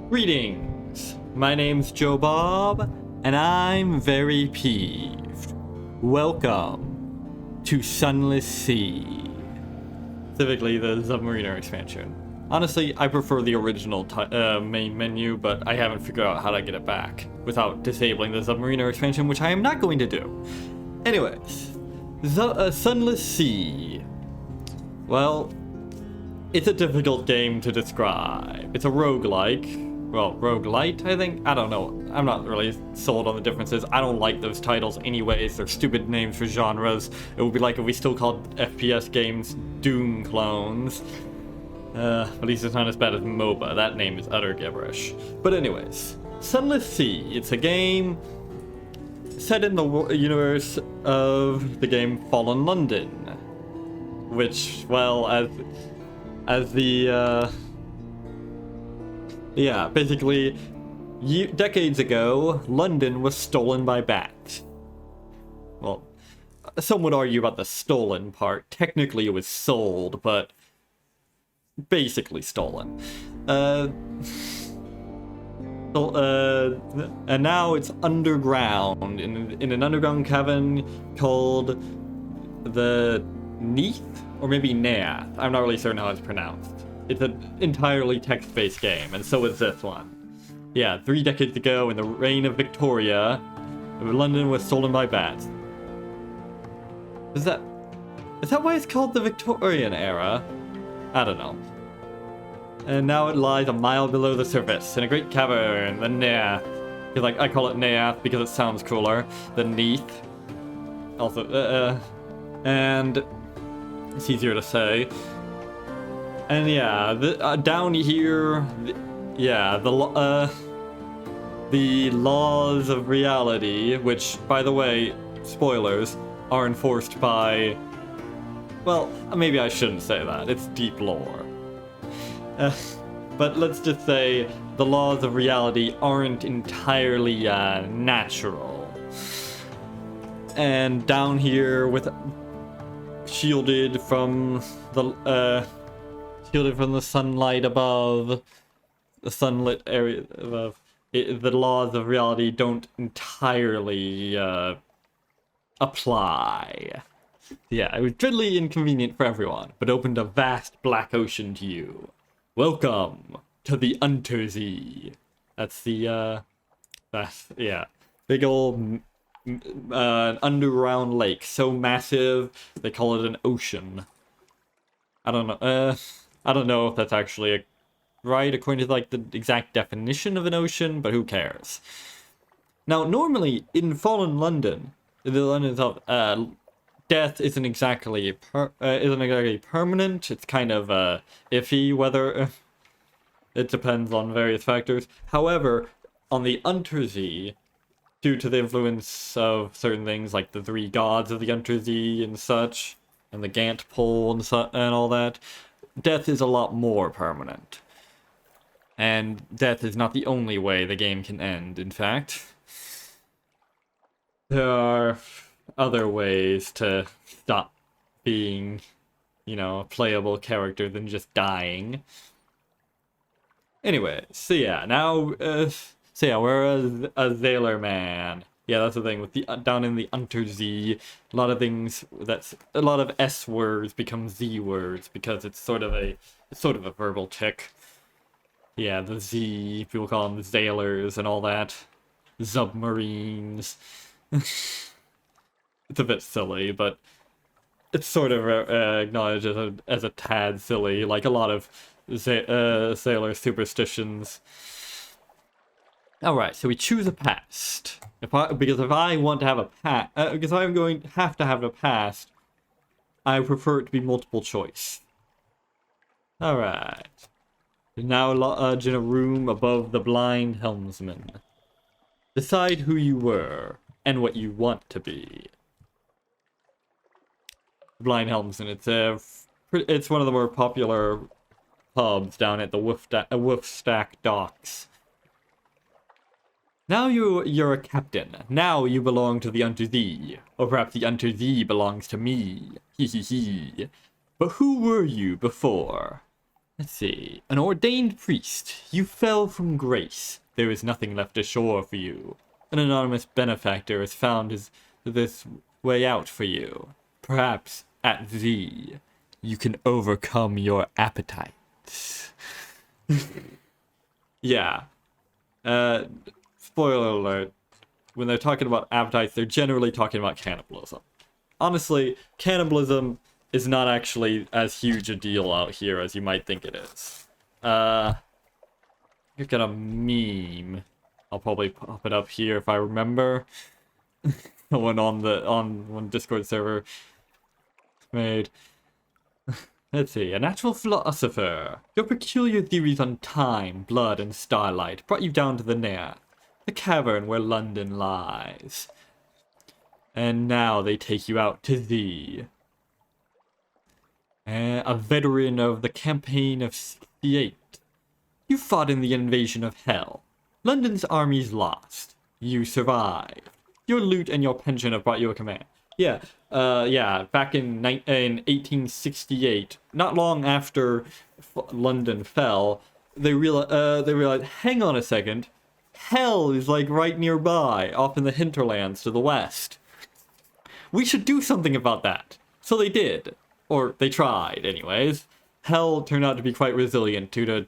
Greetings, my name's Joe Bob, and I'm very peeved. Welcome to Sunless Sea. Specifically, the Submariner expansion. Honestly, I prefer the original main menu, but I haven't figured out how to get it back without disabling the Submariner expansion, which I am not going to do. Anyways, Sunless Sea. Well, it's a difficult game to describe. It's a roguelike. Well, roguelite, I think? I don't know. I'm not really sold on the differences. I don't like those titles anyways. They're stupid names for genres. It would be like if we still called FPS games Doom clones. At least it's not as bad as MOBA. That name is utter gibberish. But anyways, Sunless Sea. It's a game set in the universe of the game Fallen London. Which, well, as the, yeah, basically, decades ago, London was stolen by bats. Well, some would argue about the stolen part. Technically, it was sold, but basically stolen. And now it's underground, in an underground cavern called the Neath, or maybe Neath. I'm not really certain how it's pronounced. It's an entirely text-based game, and so is this one. Yeah, 3 decades ago, in the reign of Victoria, London was stolen by bats. Is that why it's called the Victorian era? I don't know. And now it lies a mile below the surface, in a great cavern, the Neath. I call it Neath because it sounds cooler than Neath. Also, and it's easier to say. And yeah, down here, the laws of reality, which, by the way, spoilers, are enforced by, well, maybe I shouldn't say that, it's deep lore. But let's just say the laws of reality aren't entirely natural. And down here, shielded from the sunlight above, the sunlit area above, the laws of reality don't entirely apply. Yeah, it was dreadfully inconvenient for everyone, but opened a vast black ocean to you. Welcome to the Unterzee. That's the big old underground lake, so massive they call it an ocean. I don't know if that's actually right according to the exact definition of an ocean, but who cares? Now, normally in Fallen London, in the London itself, death isn't exactly permanent. It's kind of iffy whether it depends on various factors. However, on the Unterzee, due to the influence of certain things like the 3 gods of the Unterzee and such, and the Gant pole and all that, death is a lot more permanent. And death is not the only way the game can end, in fact. There are other ways to stop being, a playable character than just dying. Anyway, so yeah, now, we're a sailor man. Yeah, that's the thing with down in the Unterzee, a lot of S words become Z words because it's sort of a verbal tick. Yeah, the Z, people call them the zailors and all that. Submarines. It's a bit silly, but it's sort of acknowledged as a tad silly, like a lot of sailor superstitions. Alright, so we choose a past. Because if I want to have a past, because I'm going to have a past, I prefer it to be multiple choice. Alright. Now lodge in a room above the blind helmsman. Decide who you were and what you want to be. Blind helmsman, it's one of the more popular pubs down at the Woofstack docks. Now you're a captain. Now you belong to the Unterzee. Or perhaps the Unterzee belongs to me. Hee hee hee. But who were you before? Let's see. An ordained priest. You fell from grace. There is nothing left ashore for you. An anonymous benefactor has found this way out for you. Perhaps at Z, you can overcome your appetites. Yeah. Spoiler alert. When they're talking about appetites, they're generally talking about cannibalism. Honestly, cannibalism is not actually as huge a deal out here as you might think it is. Look at a meme. I'll probably pop it up here if I remember. When Discord server made. Let's see. A natural philosopher. Your peculiar theories on time, blood, and starlight brought you down to the Neath, the cavern where London lies. And now they take you out to thee. A veteran of the campaign of 68. You fought in the invasion of Hell. London's armies lost. You survived. Your loot and your pension have brought you a command. Yeah, back in 1868, not long after London fell, they realized, hang on a second, Hell is like right nearby, off in the hinterlands to the west. We should do something about that. So they did. Or they tried, anyways. Hell turned out to be quite resilient due to...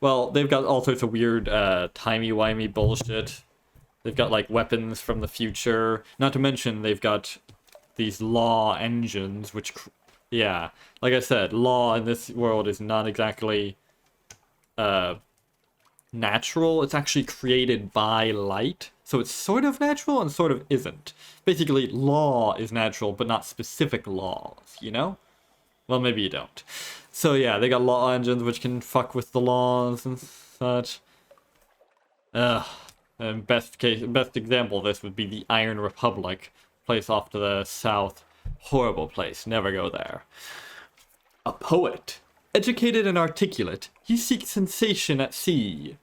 Well, they've got all sorts of weird, timey-wimey bullshit. They've got, like, weapons from the future. Not to mention, they've got these law engines, which... Yeah, like I said, law in this world is not exactly... natural. It's actually created by light. So it's sort of natural and sort of isn't. Basically, law is natural, but not specific laws, you know? Well, maybe you don't. So yeah, they got law engines which can fuck with the laws and such. And best example of this would be the Iron Republic, place off to the south. Horrible place, never go there. A poet. Educated and articulate, you seek sensation at sea.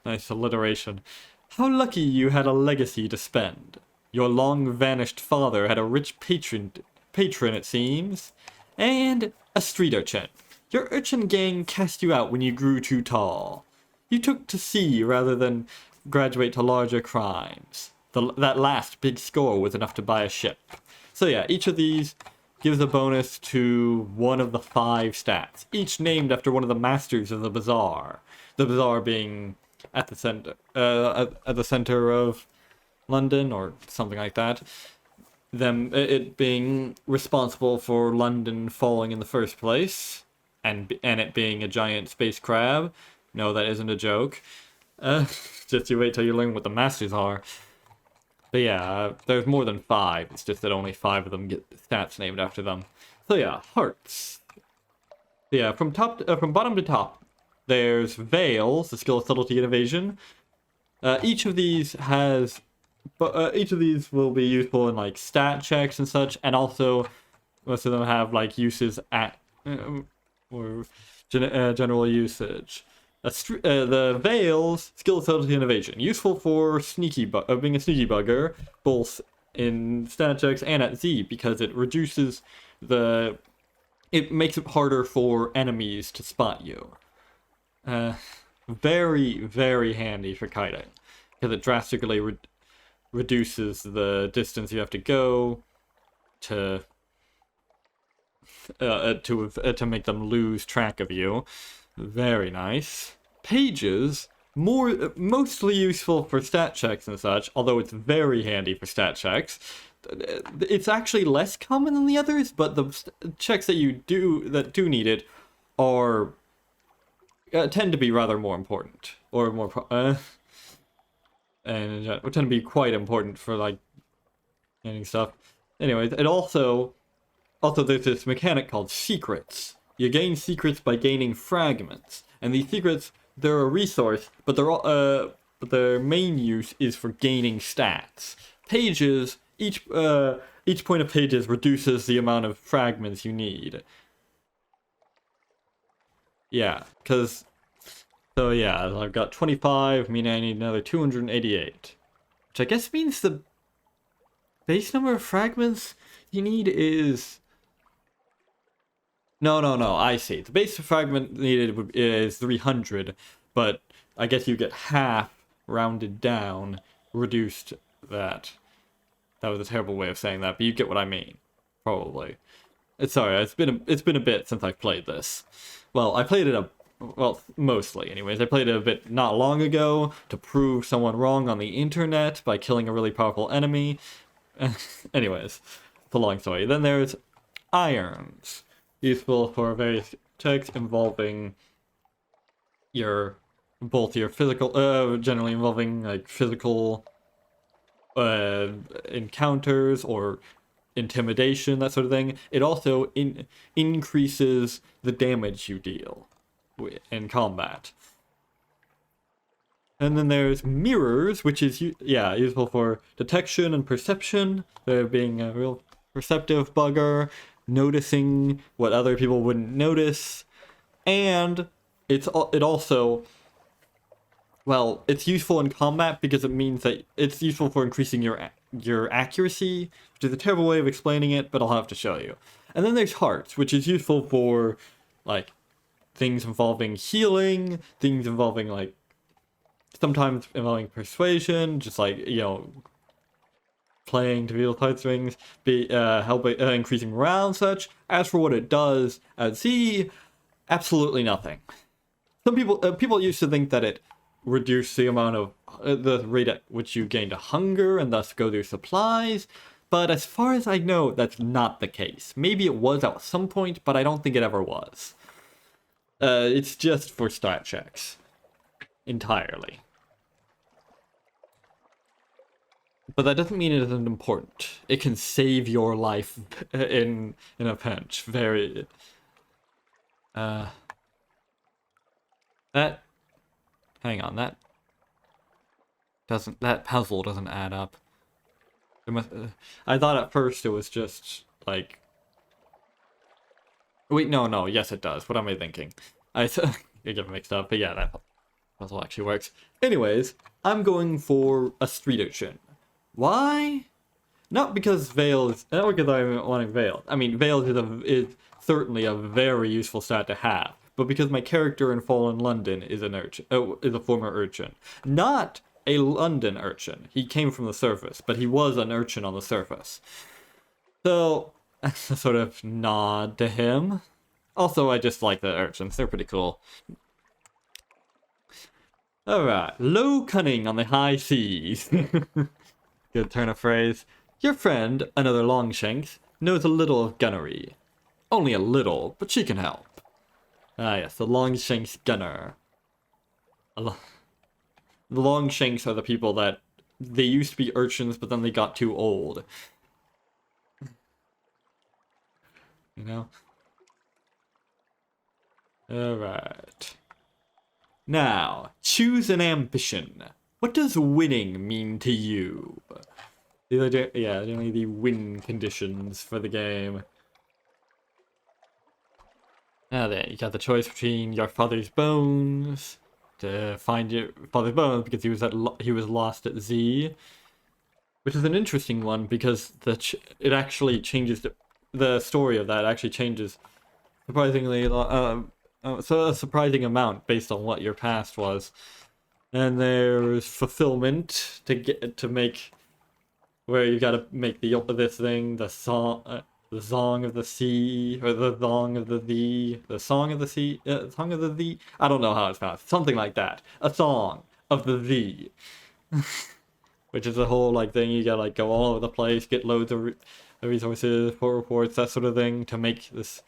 Nice alliteration. How lucky you had a legacy to spend. Your long-vanished father had a rich patron, it seems. And a street urchin. Your urchin gang cast you out when you grew too tall. You took to sea rather than graduate to larger crimes. That last big score was enough to buy a ship. So yeah, each of these gives a bonus to one of the 5 stats, each named after one of the masters of the bazaar. The bazaar being at the center of London or something like that. It being responsible for London falling in the first place, and it being a giant space crab. No, that isn't a joke. Just you wait till you learn what the masters are. But yeah, there's more than 5. It's just that only 5 of them get stats named after them. So yeah, hearts. Yeah, from bottom to top, there's Veils, the skill of subtlety and evasion. Each of these will be useful in like stat checks and such, and also most of them have like uses at or general usage. The Veils, skill of subtlety and evasion, useful for being a sneaky bugger, both in stat checks and at Z, because it reduces it makes it harder for enemies to spot you. Very, very handy for kiting, because it drastically reduces the distance you have to go to make them lose track of you. Very nice. Pages, mostly useful for stat checks and such, although it's very handy for stat checks. It's actually less common than the others, but the checks that do need it are tend to be rather more important, or and tend to be quite important for like getting stuff. Anyways, it also there's this mechanic called secrets. You gain secrets by gaining fragments, and these secrets, they're a resource, but their main use is for gaining stats. Pages, each point of pages reduces the amount of fragments you need. Yeah, so yeah, I've got 25, meaning I need another 288. Which I guess means the base number of fragments you need is No, I see. The base fragment needed is 300, but I guess you get half rounded down, reduced that. That was a terrible way of saying that, but you get what I mean. Probably. Sorry, it's been a bit since I've played this. Well, I played it well, mostly anyways. I played it a bit not long ago to prove someone wrong on the internet by killing a really powerful enemy. Anyways, it's a long story. Then there's irons, useful for various checks involving both your physical, generally involving like physical encounters or intimidation, that sort of thing. It also increases the damage you deal in combat. And then there's mirrors, which is useful for detection and perception. They're being a real perceptive bugger, noticing what other people wouldn't notice, and it also, well, it's useful in combat because it means that it's useful for increasing your accuracy, which is a terrible way of explaining it, but I'll have to show you. And then there's hearts, which is useful for like things involving healing, things involving like sometimes involving persuasion, just like, you know, playing to feel heartstrings, helping increasing morale and such. As for what it does at sea, absolutely nothing. Some people used to think that it reduced the amount of the rate at which you gain to hunger and thus go through supplies, but as far as I know, that's not the case. Maybe it was at some point, but I don't think it ever was. It's just for stat checks entirely. But that doesn't mean it isn't important. It can save your life in a pinch. Very. Hang on, that puzzle doesn't add up. I thought at first it was just like. Wait, no, yes it does. What am I thinking? I get mixed up, but yeah, that puzzle actually works. Anyways, I'm going for a street urchin. Why? Not because Veils, not because I'm wanting Veils. I mean, Veils is certainly a very useful stat to have, but because my character in Fallen London is is a former urchin. Not a London urchin. He came from the surface, but he was an urchin on the surface. So, that's a sort of nod to him. Also, I just like the urchins. They're pretty cool. Alright, low cunning on the high seas. Good turn of phrase. Your friend, another Longshanks, knows a little of gunnery. Only a little, but she can help. Ah yes, the Longshanks gunner. The Longshanks are the people that they used to be urchins, but then they got too old. You know? Alright. Now, choose an ambition. What does winning mean to you? These are generally the win conditions for the game. Now then, you got the choice between your father's bones, to find your father's bones because he was lost at Z, which is an interesting one because it actually changes the story of that actually changes surprisingly so a surprising amount based on what your past was. And there's fulfillment to make, where you gotta make this thing, the song of the sea, or the song of the song of the sea, song of the thee. I don't know how it's pronounced. Something like that. A song of the thee, which is a whole like thing. You gotta like go all over the place, get loads of resources, for reports, that sort of thing to make this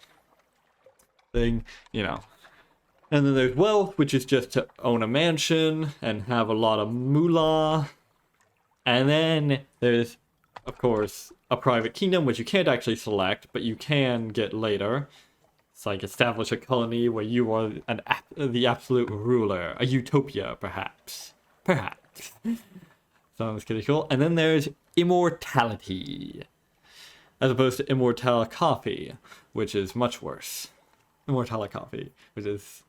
thing, you know. And then there's wealth, which is just to own a mansion and have a lot of moolah. And then there's, of course, a private kingdom, which you can't actually select, but you can get later. It's like establish a colony where you are the absolute ruler. A utopia, perhaps. Perhaps. Sounds pretty cool. And then there's immortality, as opposed to immortal coffee, which is much worse. Immortal coffee, which is...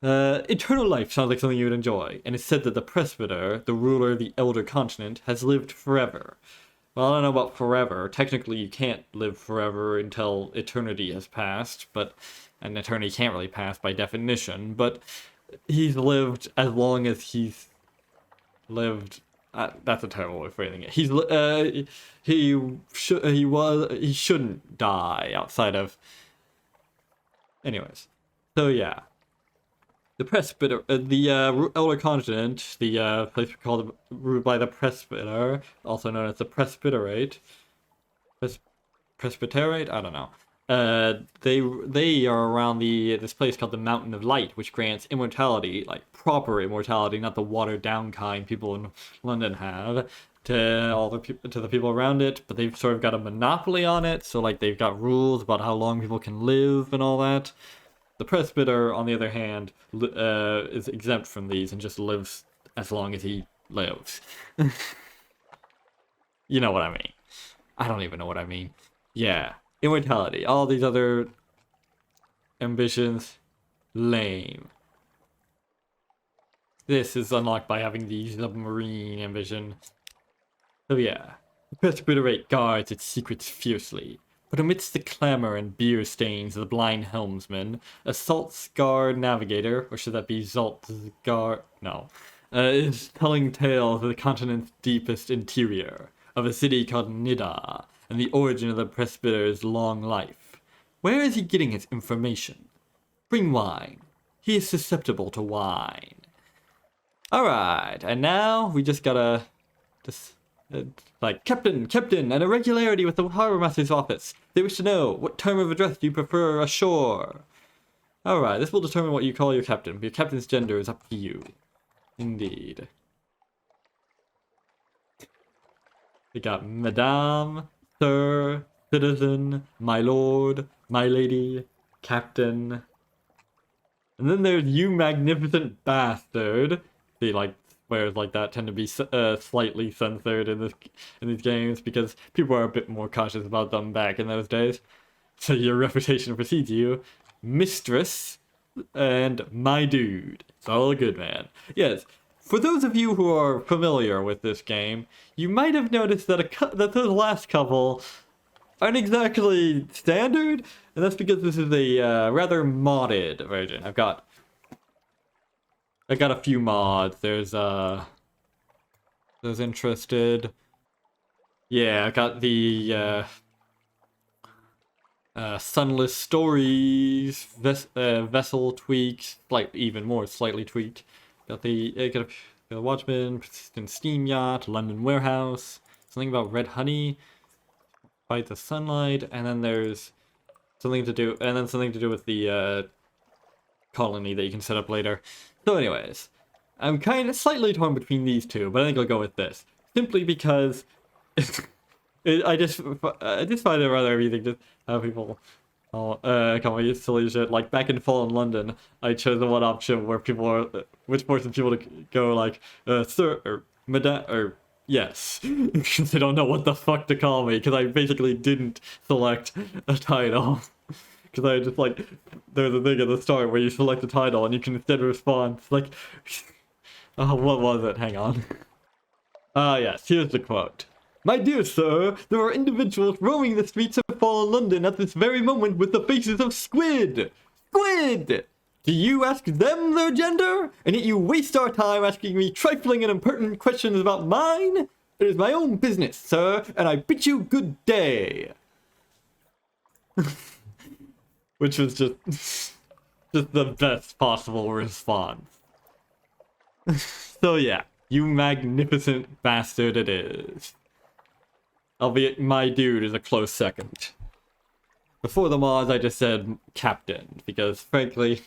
eternal life sounds like something you would enjoy, and it's said that the presbyter, the ruler of the elder continent, has lived forever. Well, I don't know about forever. Technically, you can't live forever until eternity has passed, but an eternity can't really pass by definition. But he's lived as long as he's lived. That's a terrible way of phrasing it. He shouldn't die outside of. Anyways, so yeah, the presbyter, elder continent, the place called ruled by the presbyter, also known as the presbyterate. Presbyterate? I don't know. They are around this place called the Mountain of Light, which grants immortality, like proper immortality, not the watered down kind people in London have, to the people around it. But they've sort of got a monopoly on it, so like they've got rules about how long people can live and all that. The presbyter, on the other hand, is exempt from these and just lives as long as he lives. You know what I mean? I don't even know what I mean. Yeah, immortality. All these other ambitions, lame. This is unlocked by having the submarine ambition. So yeah, the Presbyterate guards its secrets fiercely, but amidst the clamor and beer stains of the blind helmsman, a salt-scarred navigator, or should that be Zalt-scar? No, is telling tales of the continent's deepest interior, of a city called Nida, and the origin of the presbyter's long life. Where is he getting his information? Bring wine. He is susceptible to wine. Alright, and now we just gotta... Captain, an irregularity with the Harbor Master's office. They wish to know, what term of address do you prefer ashore? Alright, this will determine what you call your captain. Your captain's gender is up to you. Indeed. We got Madame, Sir, Citizen, My Lord, My Lady, Captain. And then there's You Magnificent Bastard. See, like, swears like that tend to be slightly censored in these games because people are a bit more cautious about them back in those days. So your reputation precedes you. Mistress and My Dude. It's all good, man. Yes. For those of you who are familiar with this game, you might have noticed that that those last couple aren't exactly standard, and that's because this is a rather modded version. I got a few mods. There's those interested. Yeah, I got the Sunless Stories vessel tweaks, even more slightly tweaked. Got the Watchman, Persistent Steam Yacht, London Warehouse, something about Red Honey, Fight the Sunlight, and then there's something to do with the colony that you can set up later. So anyways, I'm kind of slightly torn between these two, but I think I'll go with this. Simply because I just find it rather amusing to have people come with this silly shit. Like back in Fallen London, I chose the one option where which forces people to go like, sir, or madame, or yes. Because they don't know what the fuck to call me, because I basically didn't select a title. Because I just like, there's a thing at the start where you select a title and you can instead respond. It's like, oh, what was it? Hang on. Yes, here's the quote. My dear sir, there are individuals roaming the streets of fallen London at this very moment with the faces of squid! Squid! Do you ask them their gender? And yet you waste our time asking me trifling and impertinent questions about mine? It is my own business, sir, and I bid you good day. Which was just the best possible response. So yeah, you magnificent bastard it is. Albeit My Dude is a close second. Before the mods, I just said Captain, because frankly,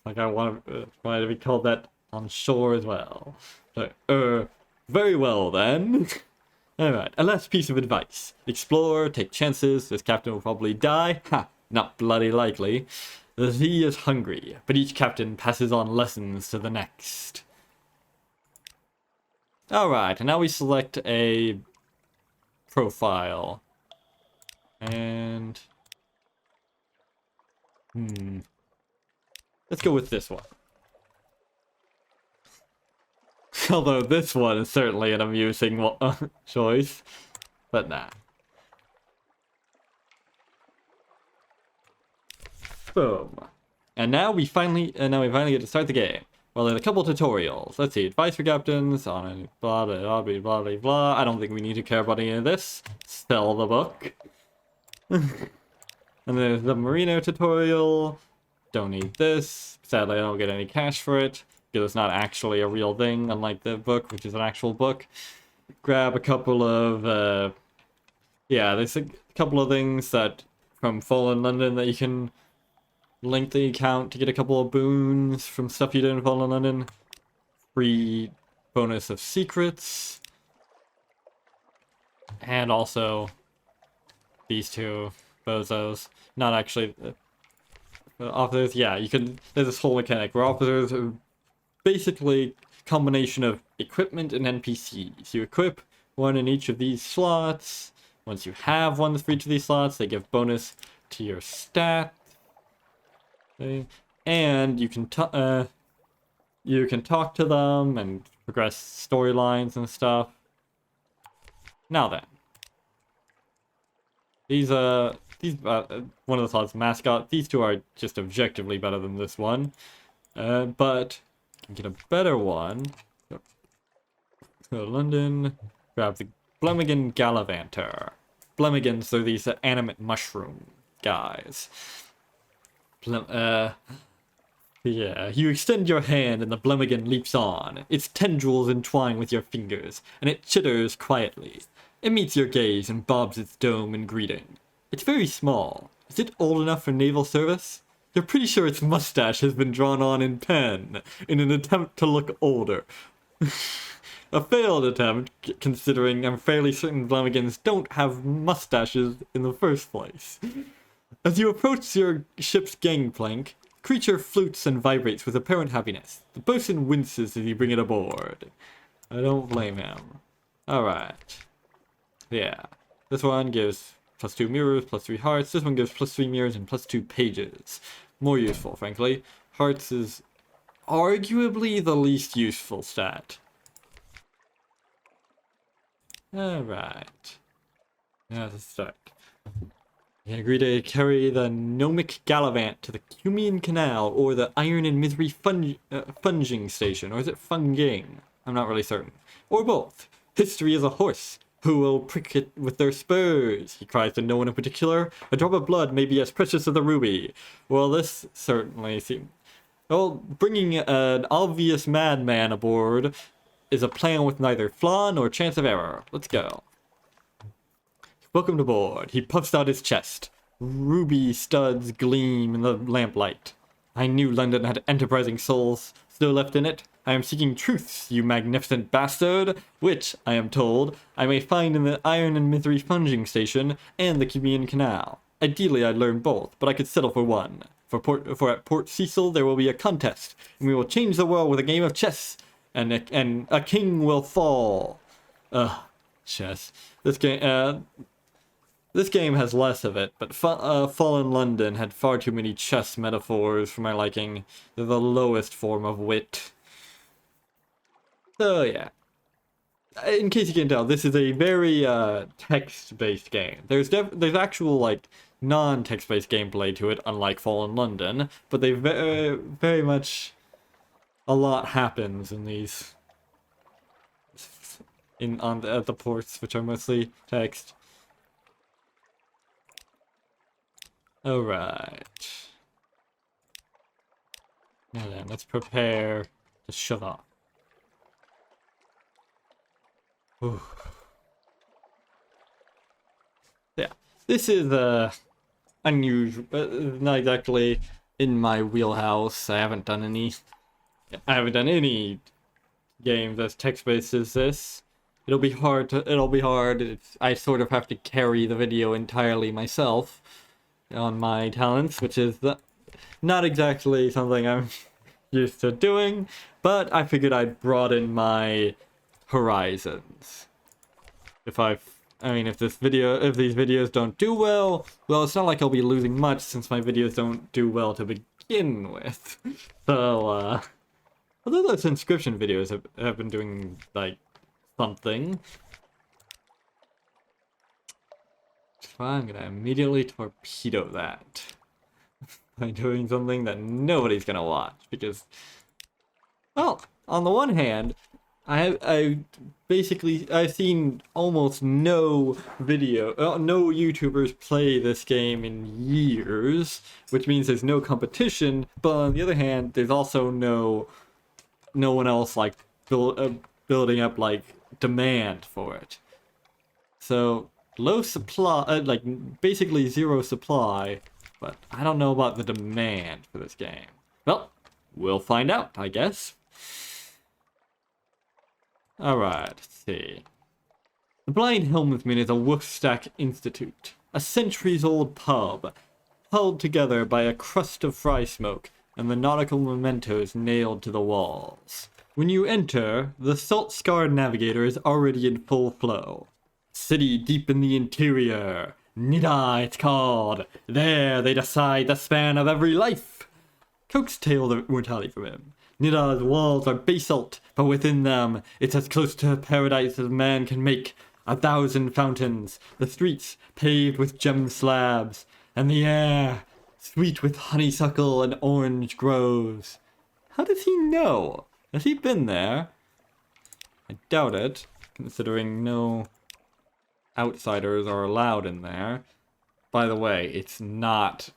like I want to be called that on shore as well. So, very well then. Alright, a last piece of advice. Explore, take chances, this captain will probably die. Ha, not bloody likely. The sea is hungry, but each captain passes on lessons to the next. Alright, and now we select a profile. And... let's go with this one. Although this one is certainly an amusing choice. But nah. Boom. And now we finally get to start the game. Well, there's a couple tutorials. Let's see. Advice for captains on a blah blah blah blah blah blah. I don't think we need to care about any of this. Sell the book. And there's the Merino tutorial. Don't need this. Sadly, I don't get any cash for it, because it's not actually a real thing, unlike the book, which is an actual book. Grab a couple of, yeah, there's a couple of things that from Fallen London that you can link the account to get a couple of boons from stuff you did in Fallen London. Free bonus of secrets. And also these two bozos. Not actually officers. Yeah, you can. There's this whole mechanic where officers are basically a combination of equipment and NPCs. You equip one in each of these slots. Once you have one for each of these slots, they give bonus to your stat. Okay. And you can talk to them and progress storylines and stuff. Now then. These one of the slots, mascot. These two are just objectively better than this one, but you can get a better one. Go to London, grab the Blemigan Gallivanter. Blemigans are these animate mushroom guys. Yeah, you extend your hand and the Blemigan leaps on. Its tendrils entwine with your fingers, and it chitters quietly. It meets your gaze and bobs its dome in greeting. It's very small. Is it old enough for naval service? You're pretty sure its mustache has been drawn on in pen, in an attempt to look older. A failed attempt, considering I'm fairly certain Blemigans don't have mustaches in the first place. As you approach your ship's gangplank, the creature flutes and vibrates with apparent happiness. The bosun winces as you bring it aboard. I don't blame him. Alright. Yeah, this one gives +2 mirrors, +3 hearts. This one gives +3 mirrors and +2 pages. More useful, frankly. Hearts is arguably the least useful stat. Alright. Now let's start. You agree to carry the Gnomic Gallivant to the Cumean Canal or the Iron and Misery Funging Station. Or is it Funging? I'm not really certain. Or both. History is a horse. Who will prick it with their spurs? He cries to no one in particular. A drop of blood may be as precious as a ruby. Well, this certainly seems... Well, bringing an obvious madman aboard is a plan with neither flaw nor chance of error. Let's go. Welcome to board. He puffs out his chest. Ruby studs gleam in the lamplight. I knew London had enterprising souls still left in it. I am seeking truths, you magnificent bastard, which, I am told, I may find in the Iron and Misery Funging Station and the Cumean Canal. Ideally, I'd learn both, but I could settle for one. For at Port Cecil, there will be a contest, and we will change the world with a game of chess, and a king will fall. Chess. This game has less of it, but Fallen London had far too many chess metaphors for my liking. They're the lowest form of wit. So yeah, in case you can tell, this is a very text-based game. There's actual like non-text-based gameplay to it, unlike Fallen London, but they very much a lot happens in these at the ports, which are mostly text. All right. Now then, let's prepare to shut off. Ooh. Yeah, this is unusual, not exactly in my wheelhouse. I haven't done any games as text-based as this. It'll be hard. I sort of have to carry the video entirely myself on my talents, which is not exactly something I'm used to doing, but I figured I'd broaden my horizons. If these videos don't do well, it's not like I'll be losing much since my videos don't do well to begin with. So, Although those inscription videos have been doing, like, something. So I'm gonna immediately torpedo that. By doing something that nobody's gonna watch, because... Well, on the one hand, I've seen almost no no YouTubers play this game in years, which means there's no competition. But on the other hand, there's also no one else like building up like demand for it. So low supply, like basically zero supply, but I don't know about the demand for this game. Well, we'll find out, I guess. Alright, let's see. The Blind Helmsman is a Woofstack Institute, a centuries-old pub, held together by a crust of fry smoke and the nautical mementos nailed to the walls. When you enter, the salt-scarred navigator is already in full flow. City deep in the interior. Nida, it's called. There they decide the span of every life. Coax tale of mortality from him. Nida's walls are basalt, but within them, it's as close to paradise as man can make. 1,000 fountains, the streets paved with gem slabs, and the air sweet with honeysuckle and orange groves. How does he know? Has he been there? I doubt it, considering no outsiders are allowed in there. By the way, it's not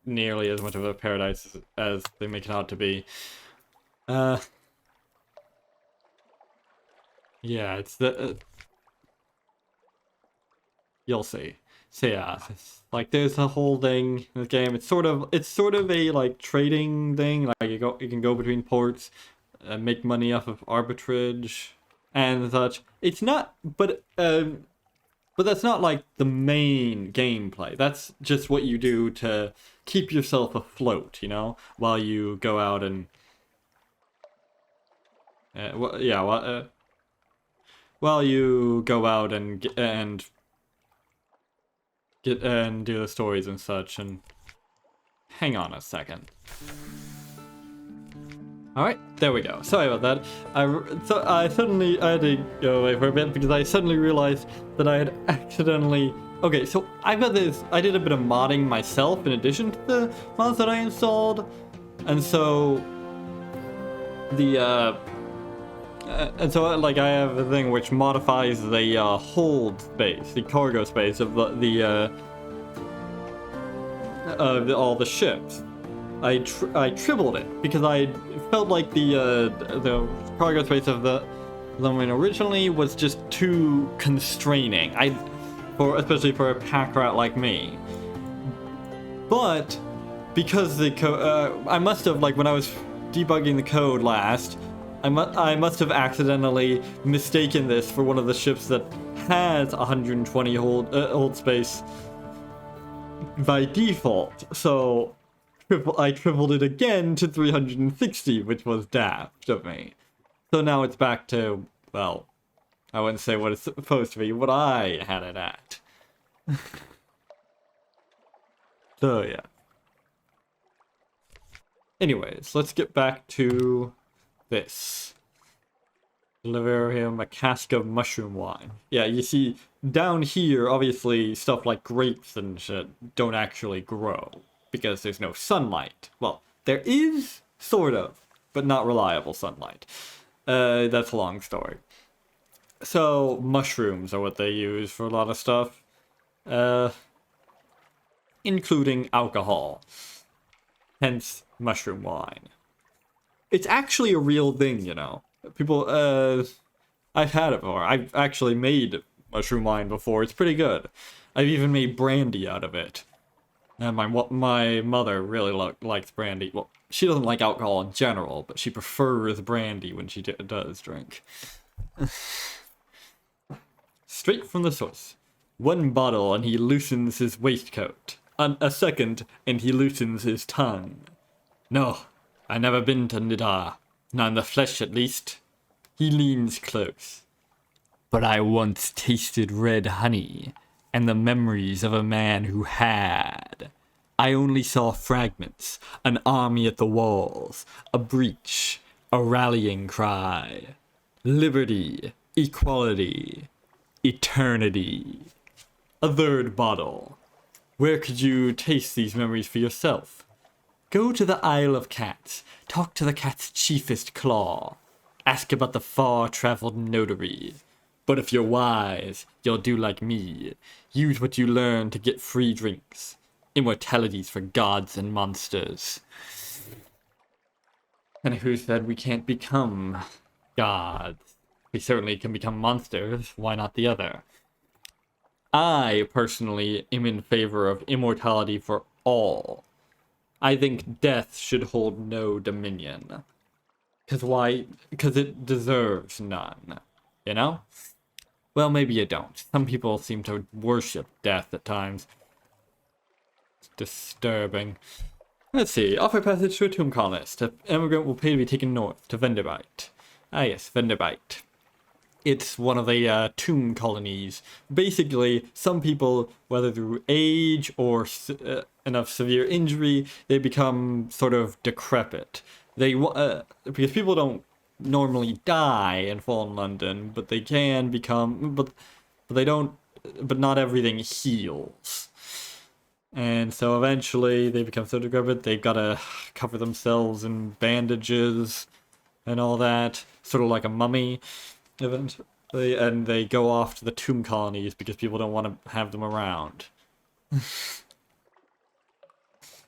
nearly as much of a paradise as they make it out to be. Yeah, it's the... you'll see. So yeah, like there's a whole thing in this game. It's sort of a like trading thing. Like you can go between ports, make money off of arbitrage and such. It's not, but that's not like the main gameplay. That's just what you do to keep yourself afloat, you know, while you go out and while you go out and get and do the stories and such. And hang on a second. All right, there we go. Sorry about that. I suddenly had to go away for a bit because I suddenly realized that I had accidentally. Okay, so I did a bit of modding myself in addition to the mods that I installed, and so like I have a thing which modifies the hold space, the cargo space of all the ships. I tripled it because I felt like the cargo space of the one originally was just too constraining. Especially for a pack rat like me. But because I must have, like when I was debugging the code last, I must have accidentally mistaken this for one of the ships that has 120 hold space by default. So I tripled it again to 360, which was daft of me. So now it's back to, well, I wouldn't say what it's supposed to be, what I had it at. So yeah. Anyways, let's get back to this. Deliver him a cask of mushroom wine. Yeah, you see, down here, obviously, stuff like grapes and shit don't actually grow, because there's no sunlight. Well, there is, sort of, but not reliable sunlight. That's a long story. So, mushrooms are what they use for a lot of stuff. Including alcohol. Hence, mushroom wine. It's actually a real thing, you know. People, I've had it before. I've actually made mushroom wine before. It's pretty good. I've even made brandy out of it. And my mother really likes brandy. Well, she doesn't like alcohol in general, but she prefers brandy when she does drink. Straight from the source. One bottle and he loosens his waistcoat. A second and he loosens his tongue. No, I never been to Nida. Not in the flesh, at least. He leans close. But I once tasted red honey, and the memories of a man who had. I only saw fragments, an army at the walls, a breach, A rallying cry. Liberty, equality, eternity. A third bottle. Where could you taste these memories for yourself? Go to the Isle of Cats. Talk to the cat's chiefest claw. Ask about the far-traveled notary. But if you're wise, you'll do like me. Use what you learn to get free drinks. Immortalities for gods and monsters. And who said we can't become gods? We certainly can become monsters. Why not the other? I, personally, am in favor of immortality for all. I think death should hold no dominion. Because why? Because it deserves none. You know? Well, maybe you don't. Some people seem to worship death at times. It's disturbing. Let's see. Offer passage to a tomb colonist. An immigrant will pay to be taken north to Venderbite. Ah yes, Venderbite. It's one of the tomb colonies. Basically, some people, whether through age or enough severe injury, they become sort of decrepit. They because people don't normally die in fallen London, but they can become, but they don't. But not everything heals. And so eventually they become so decrepit they've got to cover themselves in bandages and all that, sort of like a mummy. Eventually, and they go off to the tomb colonies because people don't want to have them around.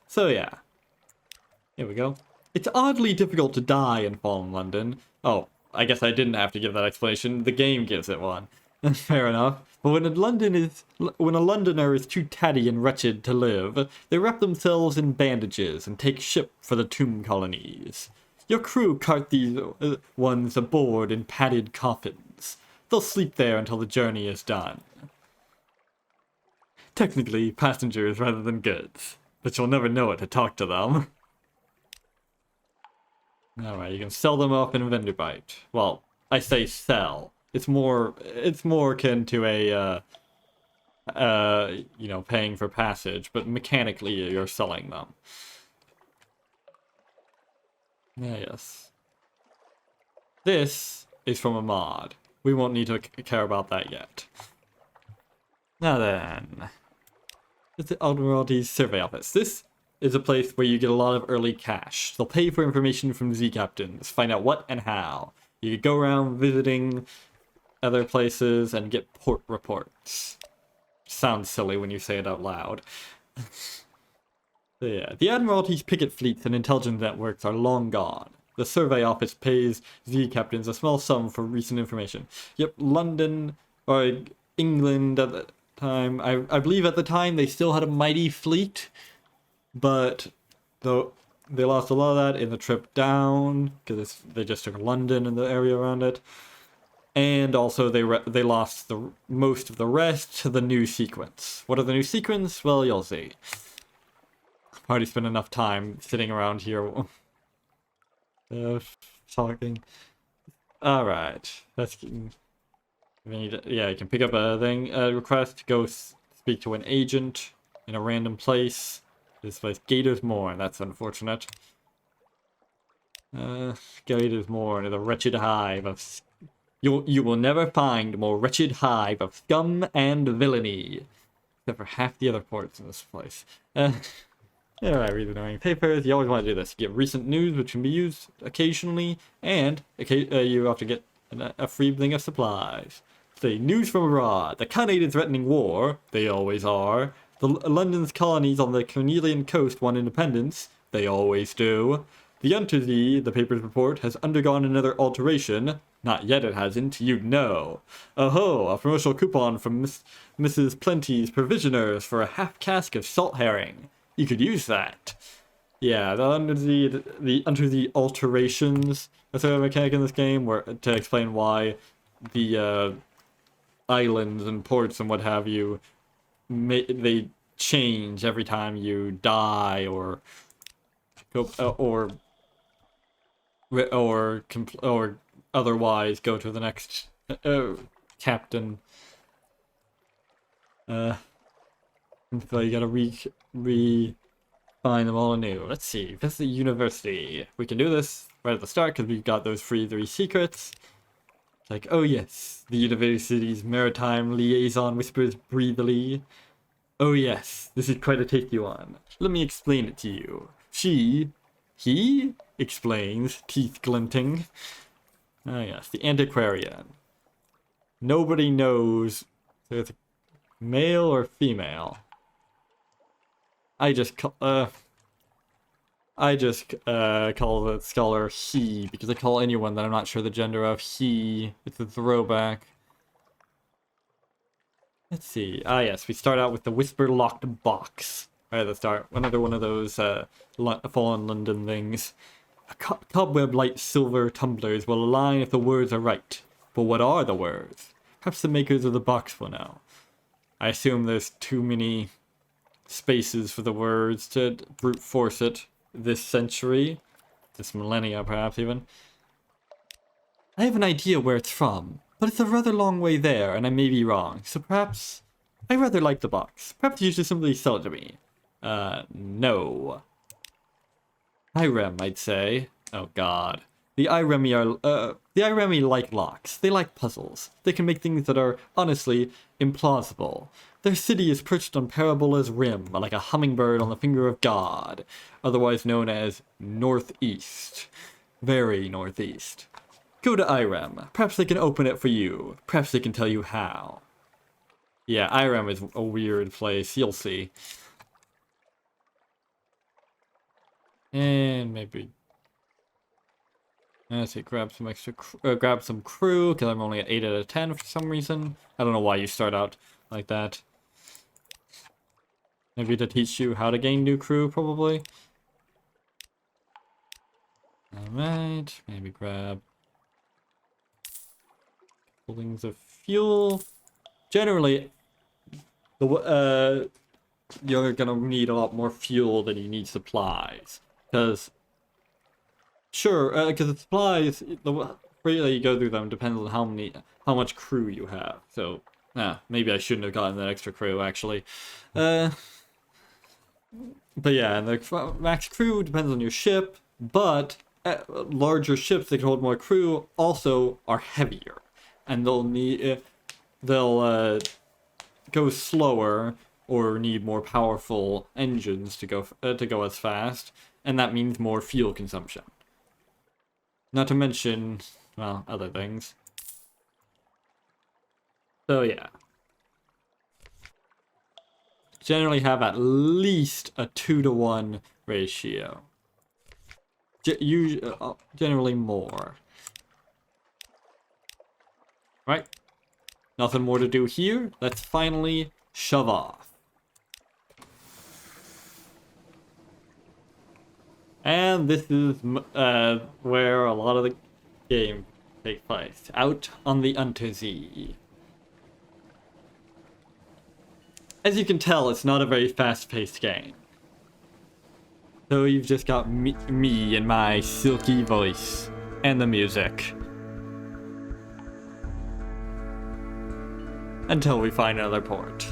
So yeah, here we go. It's oddly difficult to die in fallen London. Oh, I guess I didn't have to give that explanation. The game gives it one. Fair enough. But when a Londoner is too tatty and wretched to live, they wrap themselves in bandages and take ship for the tomb colonies. Your crew cart these ones aboard in padded coffins. They'll sleep there until the journey is done. Technically, passengers rather than goods, but you'll never know it to talk to them. Alright, you can sell them off in Venderbite. Well, I say sell. It's more akin to a, you know, paying for passage, but mechanically you're selling them. Yes. This is from a mod. We won't need to care about that yet. Now then. It's the Admiralty's Survey Office. This is a place where you get a lot of early cash. They'll pay for information from Z captains, find out what and how. You could go around visiting other places and get port reports. Sounds silly when you say it out loud. So yeah, the Admiralty's picket fleets and intelligence networks are long gone. The survey office pays Z captains a small sum for recent information. Yep, London, or England at the time, I believe at the time they still had a mighty fleet, but though they lost a lot of that in the trip down, because they just took London and the area around it. And also they lost most of the rest to the new sequence. What are the new sequence? Well, you'll see. I've already spent enough time sitting around here talking. Alright. Yeah, you can pick up a thing. Request to go speak to an agent in a random place. This place, Gators Moor. That's unfortunate. Gators Moor is a wretched hive of... You will never find more wretched hive of scum and villainy. Except for half the other ports in this place. Alright, read the annoying papers. You always want to do this. You get recent news, which can be used occasionally, and you have to get a free thing of supplies. Say, news from abroad. The Khanate is threatening war. They always are. London's colonies on the Cornelian coast want independence. They always do. The Unterzee, the papers report, has undergone another alteration. Not yet it hasn't, you'd know. Oh-ho, a promotional coupon from Mrs. Plenty's Provisioners for a half cask of salt herring. You could use that. Yeah, the Unterzee alterations, a sort of mechanic in this game where to explain why the islands and ports and what have you, they change every time you die or otherwise go to the next captain. So you gotta find them all anew. Let's see. Visit the university. We can do this right at the start because we've got those free 3 secrets. It's like, oh yes, the university's maritime liaison whispers breathily. Oh yes, this is quite a tasty one. Let me explain it to you. He explains, teeth glinting. Oh yes, the antiquarian. Nobody knows if it's male or female. I just call the scholar he because I call anyone that I'm not sure the gender of he. It's a throwback. Let's see. Ah yes, we start out with the whisper locked box. Right at the start. Another one of those fallen London things. Cobweb light silver tumblers will align if the words are right. But what are the words? Perhaps the makers of the box will know. I assume there's too many spaces for the words to brute force it this century. This millennia, perhaps even. I have an idea where it's from, but it's a rather long way there, and I may be wrong. So perhaps I rather like the box. Perhaps you should simply sell it to me. No. Irem, I'd say. Oh god. The Iremi like locks. They like puzzles. They can make things that are, honestly, implausible. Their city is perched on Parabola's rim, like a hummingbird on the finger of God, otherwise known as Northeast. Very northeast. Go to Irem. Perhaps they can open it for you. Perhaps they can tell you how. Yeah, Irem is a weird place. You'll see. And maybe... Let's see, grab some crew, because I'm only at 8 out of 10 for some reason. I don't know why you start out like that. Maybe to teach you how to gain new crew, probably. Alright, maybe grab pullings of fuel. Generally, you're gonna need a lot more fuel than you need supplies. Because... Sure, because the supplies, the rate that you go through them depends on how much crew you have. So, maybe I shouldn't have gotten that extra crew, actually. But yeah, and the max crew depends on your ship, but larger ships that can hold more crew also are heavier. And they'll go slower or need more powerful engines to go as fast, and that means more fuel consumption. Not to mention, well, other things. So yeah. Generally have at least a 2-to-1 ratio. Generally more. Right. Nothing more to do here. Let's finally shove off. And this is where a lot of the game takes place. Out on the Unterzee. As you can tell, it's not a very fast-paced game. So you've just got me and my silky voice. And the music. Until we find another port.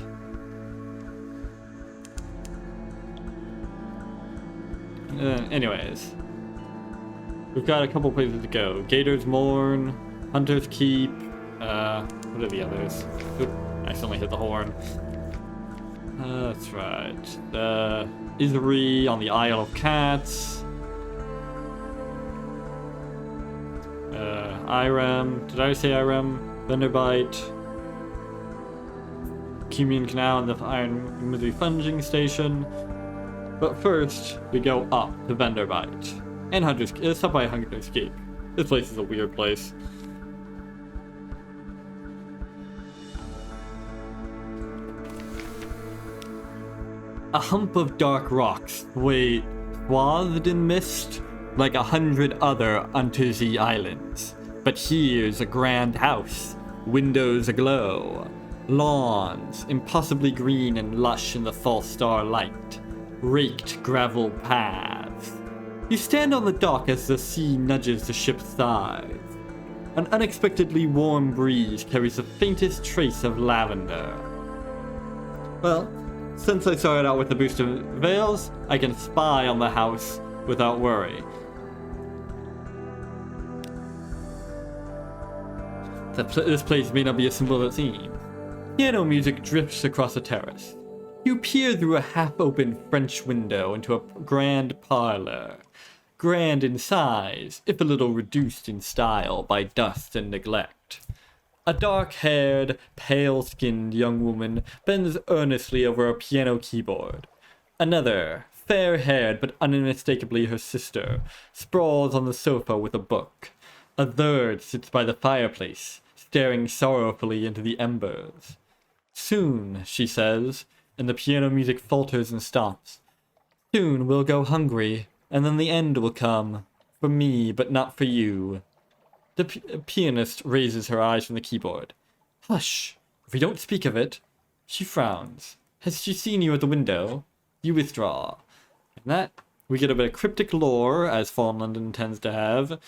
Anyways, we've got a couple places to go. Gator's Mourn, Hunter's Keep, what are the others? Oop, I accidentally hit the horn. That's right. Isri on the Isle of Cats. Irem, did I say Irem? Vanderbite. Cumene Canal and the Iron Misery Funging Station. But first, we go up to Vanderbite. And it's up by Hunter's Keep. This place is a weird place. A hump of dark rocks swathed in mist like 100 other Unterzee islands. But here's a grand house, windows aglow, lawns impossibly green and lush in the false starlight. Raked gravel paths. You stand on the dock as the sea nudges the ship's sides. An unexpectedly warm breeze carries the faintest trace of lavender. Well, Since I started out with the boost of veils, I can spy on the house without worry. This place may not be as simple as it seems. Piano music drifts across a terrace. You peer through a half-open French window into a grand parlor. Grand in size, if a little reduced in style by dust and neglect. A dark-haired, pale-skinned young woman bends earnestly over a piano keyboard. Another, fair-haired but unmistakably her sister, sprawls on the sofa with a book. A third sits by the fireplace, staring sorrowfully into the embers. Soon, she says, and the piano music falters and stops. Soon we'll go hungry, and then the end will come. For me, but not for you. The pianist raises her eyes from the keyboard. Hush, if we don't speak of it. She frowns. Has she seen you at the window? You withdraw. And that, we get a bit of cryptic lore, as Fallen London tends to have,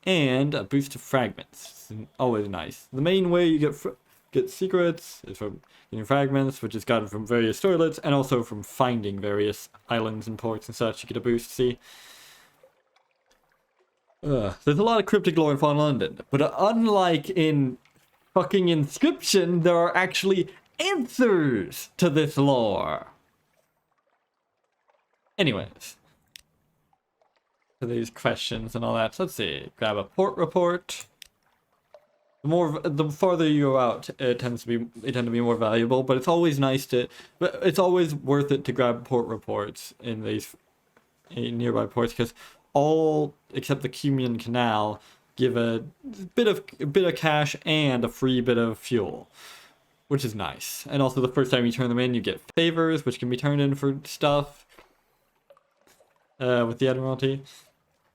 and a boost of fragments. Always nice. The main way you get secrets is from getting fragments, which is gotten from various storylets, and also from finding various islands and ports and such. You get a boost, see? There's a lot of cryptic lore in Fallen London, but unlike in fucking Inscription, there are actually answers to this lore. Anyways, to these questions and all that. So let's see. Grab a port report. The farther you go out, they tend to be more valuable. But it's always it's always worth it to grab port reports in these nearby ports, because all except the Cumian Canal give a bit of cash and a free bit of fuel, which is nice. And also, the first time you turn them in, you get favors, which can be turned in for stuff. With the Admiralty.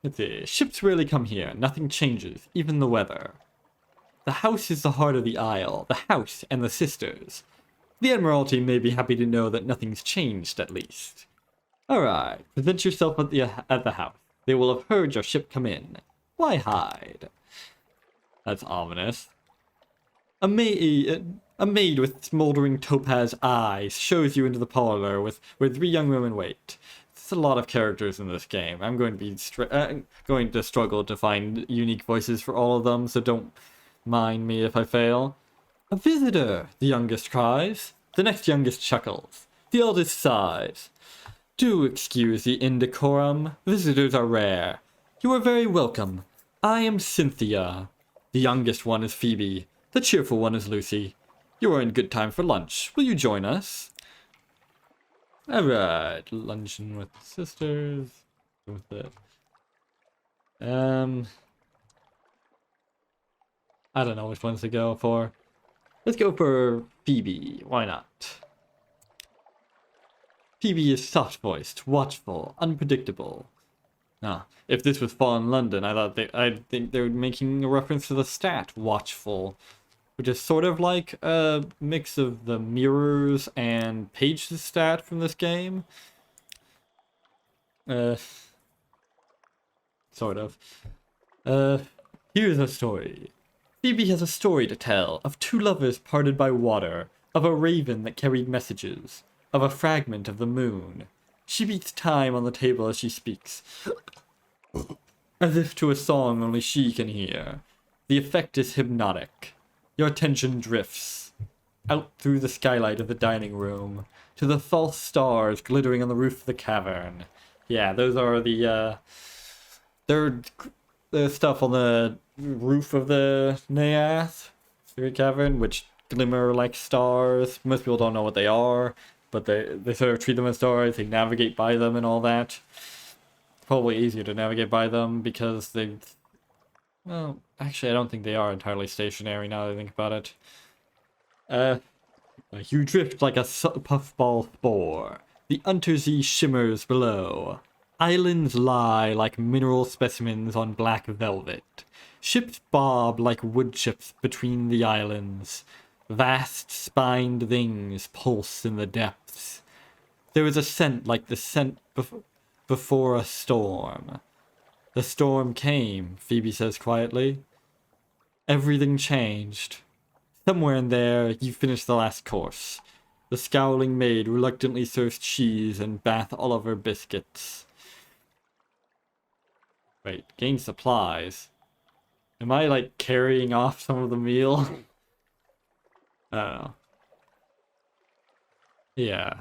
Let's see. Ships rarely come here. Nothing changes, even the weather. The house is the heart of the isle. The house and the sisters. The Admiralty may be happy to know that nothing's changed, at least. Alright, present yourself at the house. They will have heard your ship come in. Why hide? That's ominous. A maid with smoldering topaz eyes shows you into the parlor where 3 young women wait. There's a lot of characters in this game. I'm going to struggle to find unique voices for all of them, so don't mind me if I fail. A visitor, the youngest cries. The next youngest chuckles. The eldest sighs. Do excuse the indecorum. Visitors are rare. You are very welcome. I am Cynthia. The youngest one is Phoebe. The cheerful one is Lucy. You are in good time for lunch. Will you join us? Alright, luncheon with sisters. With it. I don't know which ones to go for. Let's go for Phoebe. Why not? Phoebe is soft-voiced, watchful, unpredictable. Now, if this was Fallen London, I'd think they were making a reference to the stat watchful, which is sort of like a mix of the mirrors and pages stat from this game. Sort of. Here's a story. Phoebe has a story to tell of 2 lovers parted by water, of a raven that carried messages, of a fragment of the moon. She beats time on the table as she speaks, as if to a song only she can hear. The effect is hypnotic. Your attention drifts out through the skylight of the dining room to the false stars glittering on the roof of the cavern. Yeah, those are the stuff on the roof of the Neath cavern, which glimmer like stars. Most people don't know what they are, but they sort of treat them as stars. They navigate by them and all that. It's probably easier to navigate by them because well, actually, I don't think they are entirely stationary now that I think about it. You drift like a puffball spore. The Unterzee shimmers below. Islands lie like mineral specimens on black velvet. Ships bob like wood chips between the islands. Vast spined things pulse in the depths. There is a scent like the scent before a storm. The storm came, Phoebe says quietly. Everything changed. Somewhere in there, you finished the last course. The scowling maid reluctantly serves cheese and Bath Oliver biscuits. Wait, gain supplies. Am I, like, carrying off some of the meal? I don't know. Yeah.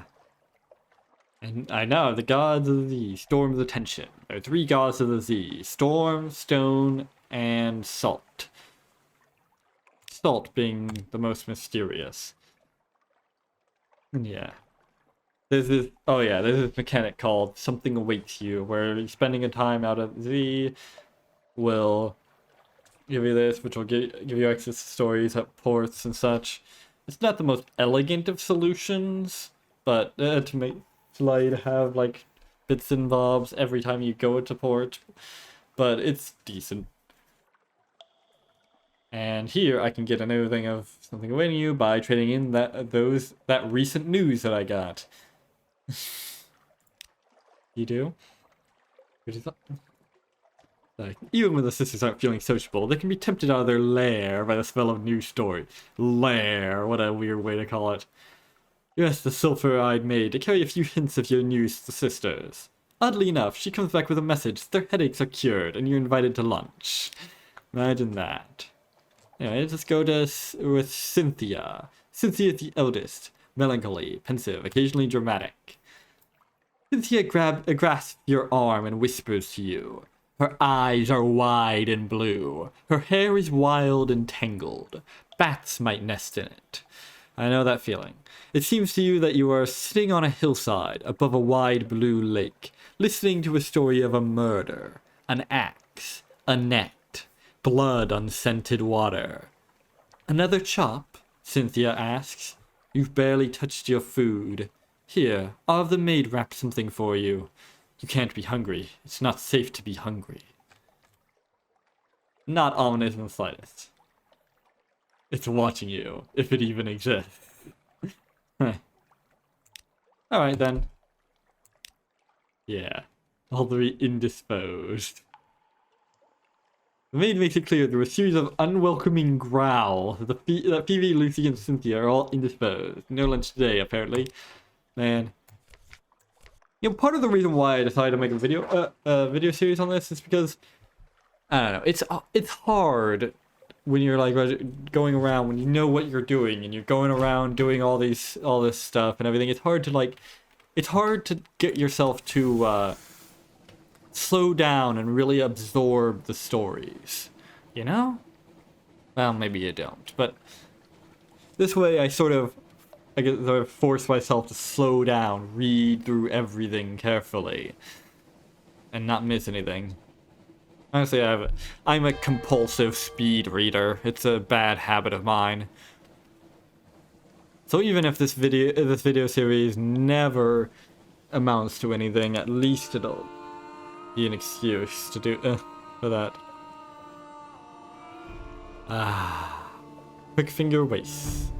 And I know, the gods of the sea, Storm's attention. There are 3 gods of the sea. Storm, Stone, and Salt. Salt being the most mysterious. Yeah. There's this mechanic called Something Awaits You, where spending a time out at the sea will give you this, which will give you access to stories at ports and such. It's not the most elegant of solutions, but to have like bits and bobs every time you go into port, but it's decent. And here I can get another thing of Something Awaiting You by trading in that recent news that I got. You do? Like, even when the sisters aren't feeling sociable, they can be tempted out of their lair by the smell of news story. Lair, what a weird way to call it. You ask the sulphur-eyed maid to carry a few hints of your news to the sisters. Oddly enough, she comes back with a message. Their headaches are cured, and you're invited to lunch. Imagine that. Anyway, let's go with Cynthia. Cynthia is the eldest. Melancholy, pensive, occasionally dramatic. Cynthia grasps your arm and whispers to you. Her eyes are wide and blue. Her hair is wild and tangled. Bats might nest in it. I know that feeling. It seems to you that you are sitting on a hillside above a wide blue lake, listening to a story of a murder, an axe, a net, blood on scented water. Another chop? Cynthia asks. You've barely touched your food. Here, I'll have the maid wrap something for you. You can't be hungry. It's not safe to be hungry. Not ominous in the slightest. It's watching you, if it even exists. Alright then. Yeah. All 3 indisposed. The maid makes it clear there were a series of unwelcoming growls that Phoebe, Lucy, and Cynthia are all indisposed. No lunch today, apparently. Man. You know, part of the reason why I decided to make a video series on this is because, I don't know, it's hard when you're like going around, when you know what you're doing and you're going around doing all this stuff and everything. It's hard to get yourself to slow down and really absorb the stories, you know? Well, maybe you don't, but this way I sort of force myself to slow down, read through everything carefully, and not miss anything. Honestly, I'm a compulsive speed reader. It's a bad habit of mine. So even if this video series never amounts to anything, at least it'll be an excuse to do for that. Quick finger waist.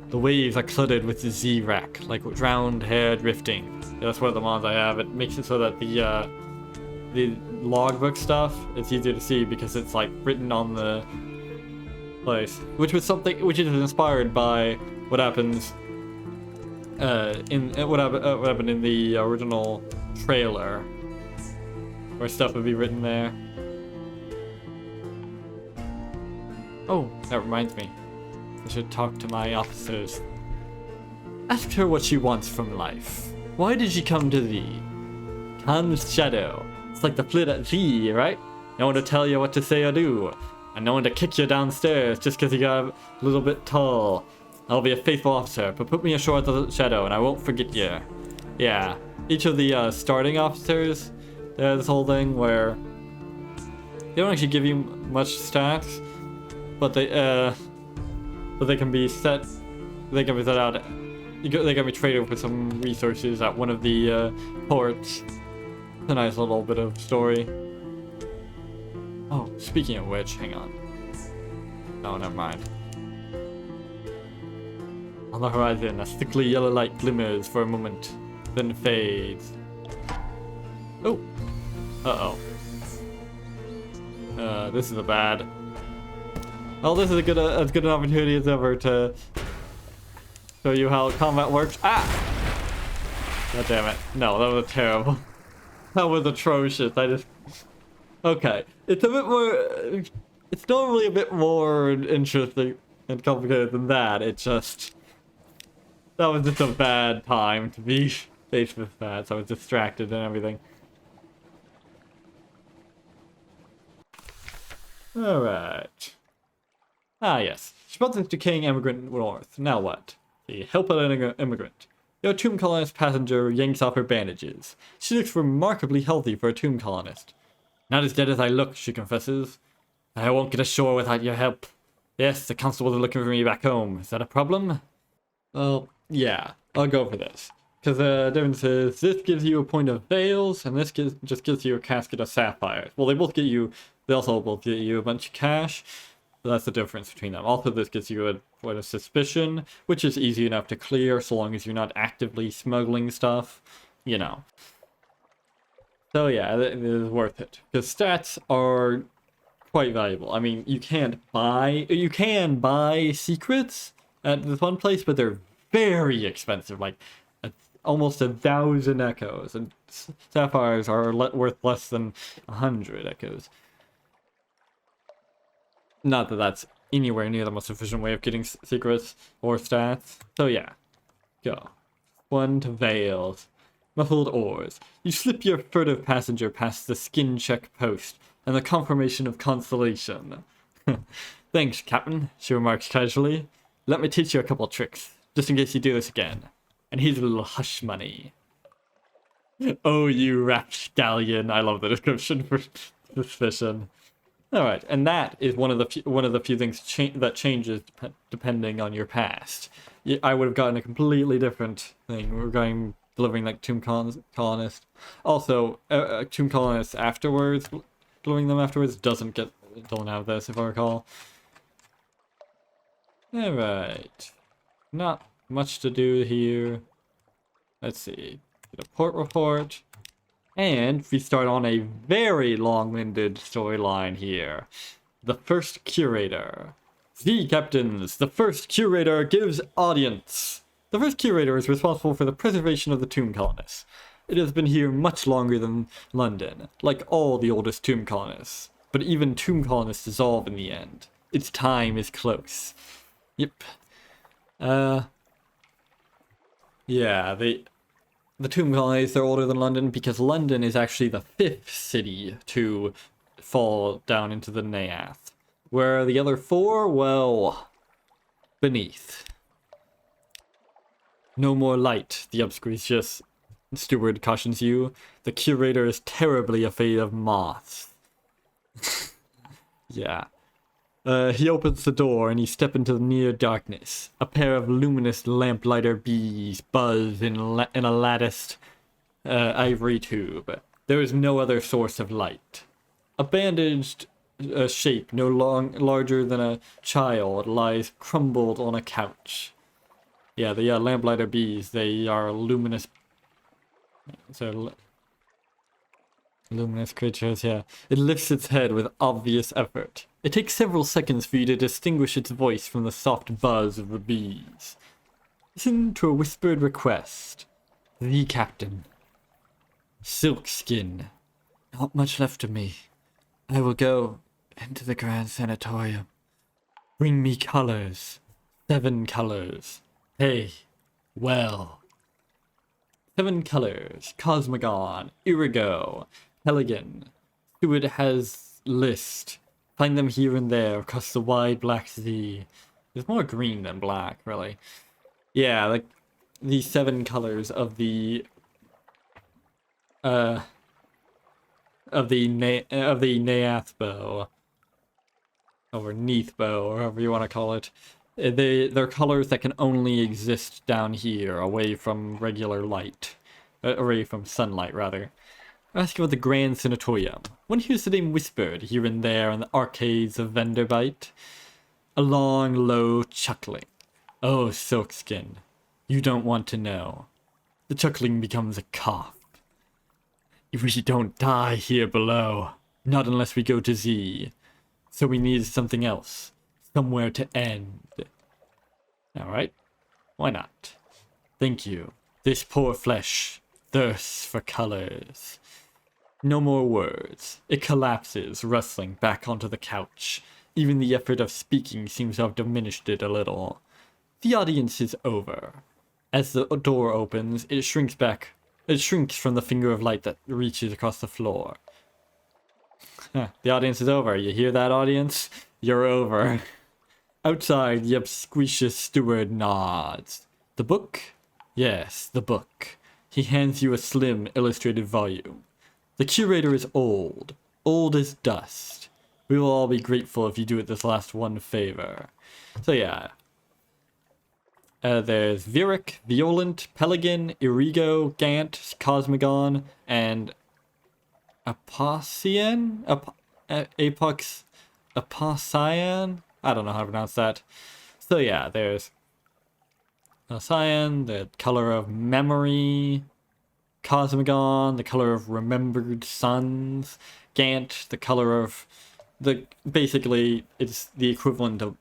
The waves are cluttered with the Z-rack, like drowned hair drifting. Yeah, that's one of the mods I have. It makes it so that the logbook stuff, it's easier to see because it's like written on the place, which is inspired by what happens what happened in the original trailer, where stuff would be written there. Oh, that reminds me. I should talk to my officers. Ask her what she wants from life. Why did she come to thee? Khan's shadow. It's like the flit at thee, right? No one to tell you what to say or do. And no one to kick you downstairs just because you got a little bit tall. I'll be a faithful officer, but put me ashore at the shadow and I won't forget you. Yeah, each of the starting officers, there's this whole thing where they don't actually give you much stats, but they can be set. They can be set out. They can be traded with some resources at one of the ports. It's a nice little bit of story. Oh, speaking of which, hang on. Oh, never mind. On the horizon, a sickly yellow light glimmers for a moment, then fades. Oh. Uh-oh. This is a bad. Oh, this is as good an opportunity as ever to show you how combat works. Ah! God damn it. No, that was terrible. That was atrocious. Okay. It's a bit more... It's normally a bit more interesting and complicated than that. It just... That was just a bad time to be faced with that, so I was distracted and everything. Alright. Ah, yes. Spots this decaying immigrant north. Now what? The helpless immigrant. Your tomb colonist passenger yanks off her bandages. She looks remarkably healthy for a tomb colonist. Not as dead as I look, she confesses. I won't get ashore without your help. Yes, the constables are looking for me back home. Is that a problem? Well, yeah. I'll go for this. Because the difference is, this gives you a point of veils, and this just gives you a casket of sapphires. Well, they also both get you a bunch of cash. But that's the difference between them. Also, this gives you a point of suspicion, which is easy enough to clear so long as you're not actively smuggling stuff. You know. So yeah, it is worth it. Because stats are quite valuable. I mean, you can buy secrets at this one place, but they're very expensive. Like, almost 1,000 echoes, and sapphires are worth less than 100 echoes. Not that that's anywhere near the most efficient way of getting secrets or stats. So yeah, go. 1 to Veils. Muffled oars. You slip your furtive passenger past the skin check post and the confirmation of consolation. Thanks, Captain, she remarks casually. Let me teach you a couple tricks, just in case you do this again. And here's a little hush money. Oh, you rapscallion. I love the description for suspicion. Alright, and that is one of the few things that changes depending on your past. I would have gotten a completely different thing regarding delivering like tomb colonist. Also, tomb colonists afterwards, delivering them afterwards don't have this, if I recall. Alright. Not much to do here. Let's see. Get a port report. And we start on a very long-winded storyline here. The first curator. The captains. The first curator gives audience. The first curator is responsible for the preservation of the tomb colonists. It has been here much longer than London, like all the oldest tomb colonists. But even tomb colonists dissolve in the end. Its time is close. Yep. Yeah, the tomb colonies are older than London because London is actually the 5th city to fall down into the Neath. Where are the other 4? Well, beneath. No more light, the obscuricious steward cautions you. The curator is terribly afraid of moths. Yeah. He opens the door and you step into the near darkness. A pair of luminous lamplighter bees buzz in a latticed ivory tube. There is no other source of light. A bandaged shape no larger than a child lies crumbled on a couch. Yeah, the lamplighter bees, they are luminous... luminous creatures, yeah. It lifts its head with obvious effort. It takes several seconds for you to distinguish its voice from the soft buzz of the bees. Listen to a whispered request. The captain. Silkskin. Not much left of me. I will go into the Grand Sanatorium. Bring me colors. 7 colors. Hey, well. 7 colors. Cosmogon. Irigo. Pelican. Steward has list. Find them here and there across the wide black sea. There's more green than black, really. Yeah, like the 7 colors of the Neath bow, or Neath bow, or however you want to call it. They're colors that can only exist down here, away from regular light, away from sunlight, rather. Ask about the Grand Sanatorium. One hears the name whispered here and there in the arcades of Vanderbite. A long, low chuckling. Oh, Silkskin, you don't want to know. The chuckling becomes a cough. We don't die here below. Not unless we go to Z. So we need something else. somewhere to end. Alright, why not? Thank you. This poor flesh thirsts for colors. No more words. It collapses, rustling back onto the couch. Even the effort of speaking seems to have diminished it a little. The audience is over. As the door opens, it shrinks back. It shrinks from the finger of light that reaches across the floor. The audience is over. You hear that, audience? You're over. Outside, the obsequious steward nods. The book? Yes, the book. He hands you a slim, illustrated volume. The curator is old as dust. We will all be grateful if you do it this last one favor. So yeah. There's Vieric, Violent, Pelican, Irigo, Gant, Cosmogon, and Apocian? Apox... Apocian? I don't know how to pronounce that. So yeah, there's Cyan, the color of memory, Cosmogon, the color of remembered suns, Gant, the color of basically it's the equivalent of,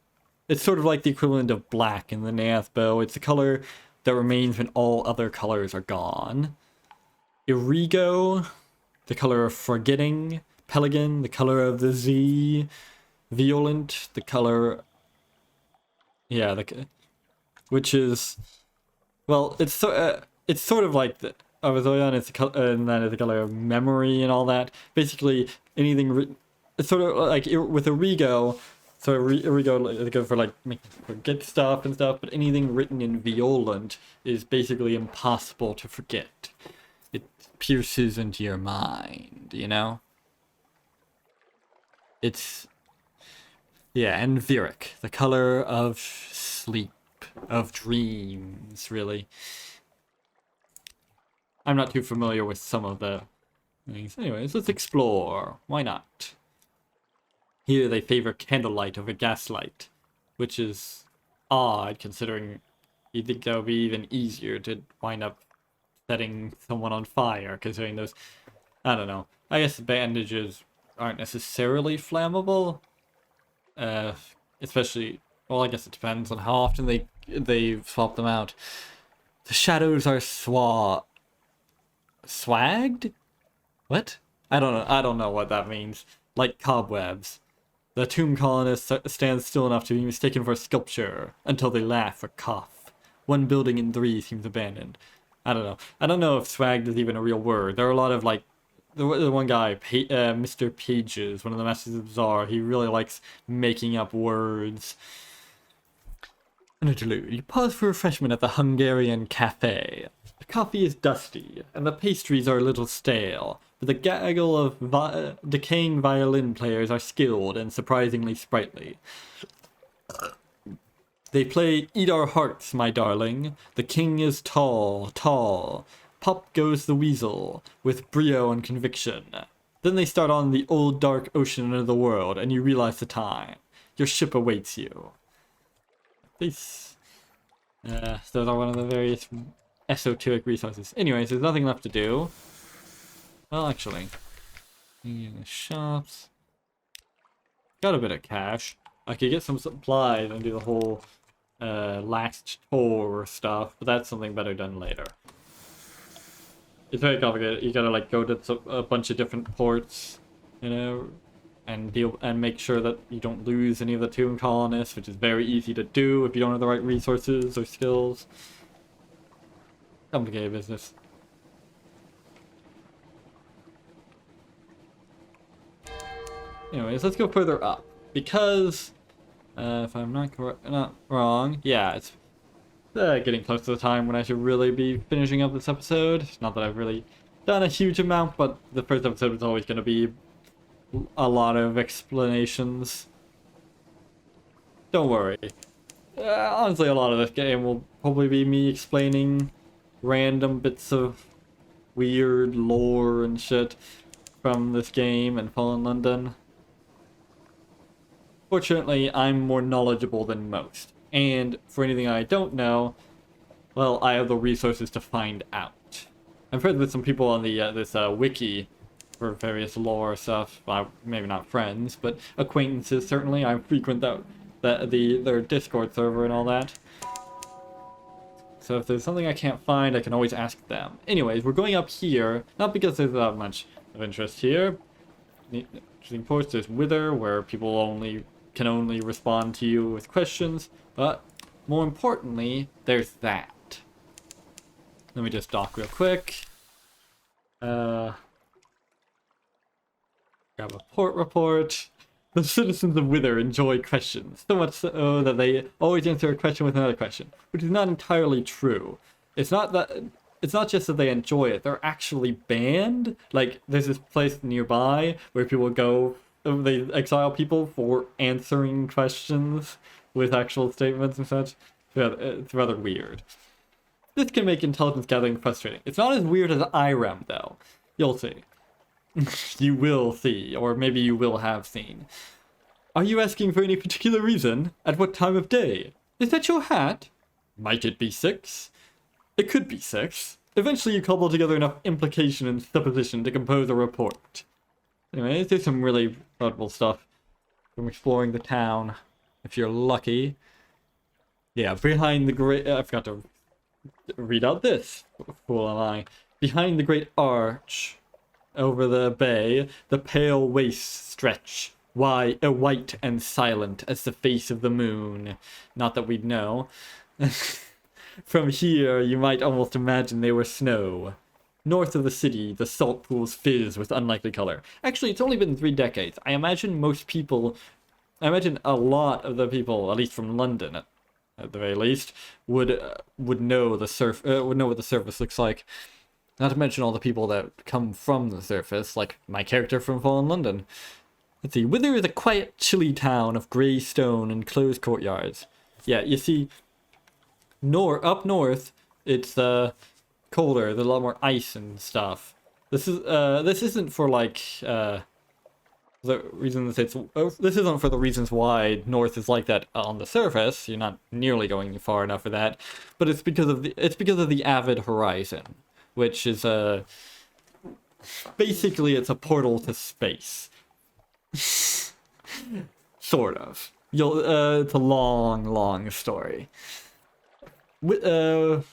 it's sort of like the equivalent of black in the Neath bow. It's the color that remains when all other colors are gone. Irigo, the color of forgetting, Pelican, the color of the Z, Violent, the color, yeah, which is, well, it's sort of like the Zoyan, it's the color, and then it's the color of memory and all that. Basically, anything it's sort of like with Irigo. So Irigo, they go for like forget stuff and stuff, but anything written in Violent is basically impossible to forget. It pierces into your mind, you know? It's, yeah, and Vieric, the color of sleep, of dreams, really. I'm not too familiar with some of the things. Anyways, let's explore. Why not? Here they favor candlelight over gaslight, which is odd considering you'd think that would be even easier to wind up setting someone on fire, considering those, I don't know. I guess bandages aren't necessarily flammable. Especially, well, I guess it depends on how often they swap them out. The shadows are swagged? What? I don't know what that means. Like cobwebs. The tomb colonists stand still enough to be mistaken for sculpture until they laugh or cough. One building in 3 seems abandoned. I don't know. I don't know if swagged is even a real word. There are a lot of like, the one guy, Mr. Pages, one of the Masters of Bizarre, he really likes making up words. An interlude. You pause for refreshment at the Hungarian cafe. The coffee is dusty, and the pastries are a little stale, but the gaggle of decaying violin players are skilled and surprisingly sprightly. They play Eat Our Hearts, My Darling. The king is tall, tall. Pop goes the weasel, with brio and conviction. Then they start on the old dark ocean of the world, and you realize the time. Your ship awaits you. These, those are one of the various esoteric resources. Anyways, there's nothing left to do. Well, actually, in the shops, got a bit of cash. I could get some supplies and do the whole last tour stuff, but that's something better done later. It's very complicated. You gotta like go to a bunch of different ports, you know, and make sure that you don't lose any of the tomb colonists, which is very easy to do if you don't have the right resources or skills. Complicated business. Anyways, let's go further up, because if I'm not wrong, yeah, it's getting close to the time when I should really be finishing up this episode. Not that I've really done a huge amount, but the first episode is always going to be a lot of explanations. Don't worry. Honestly, a lot of this game will probably be me explaining random bits of weird lore and shit from this game and Fallen London. Fortunately, I'm more knowledgeable than most. And for anything I don't know, well, I have the resources to find out. I'm friends with some people on the this wiki for various lore stuff. Well, maybe not friends, but acquaintances certainly. I frequent that their Discord server and all that. So if there's something I can't find, I can always ask them. Anyways, we're going up here, not because there's that much of interest here. Interesting post, there's Wither, where people can only respond to you with questions, but more importantly, there's that. Let me just dock real quick. Grab a port report. The citizens of Wither enjoy questions, so much so that they always answer a question with another question, which is not entirely true. It's not just that they enjoy it, they're actually banned. Like, there's this place nearby where people go, they exile people for answering questions with actual statements and such. It's rather weird. This can make intelligence gathering frustrating. It's not as weird as IREM, though. You'll see. You will see, or maybe you will have seen. Are you asking for any particular reason? At what time of day? Is that your hat? Might it be 6? It could be 6. Eventually you cobble together enough implication and supposition to compose a report. Anyway, there's some really notable stuff from exploring the town, if you're lucky. Yeah, behind the great... I forgot to read out this. Fool am I. Behind the great arch... over the bay, the pale wastes stretch, white and silent as the face of the moon. Not that we'd know. From here, you might almost imagine they were snow. North of the city, the salt pools fizz with unlikely color. Actually, it's only been 3 decades. I imagine a lot of the people, at least from London, at the very least, would know what the surface looks like. Not to mention all the people that come from the surface, like my character from Fallen London. Let's see, Wither is a quiet, chilly town of grey stone and closed courtyards. Yeah, you see, up north, it's colder. There's a lot more ice and stuff. This isn't for like the reasons this isn't for the reasons why north is like that on the surface. You're not nearly going far enough for that, but it's because of the avid horizon, which is basically it's a portal to space. Sort of. It's a long story. You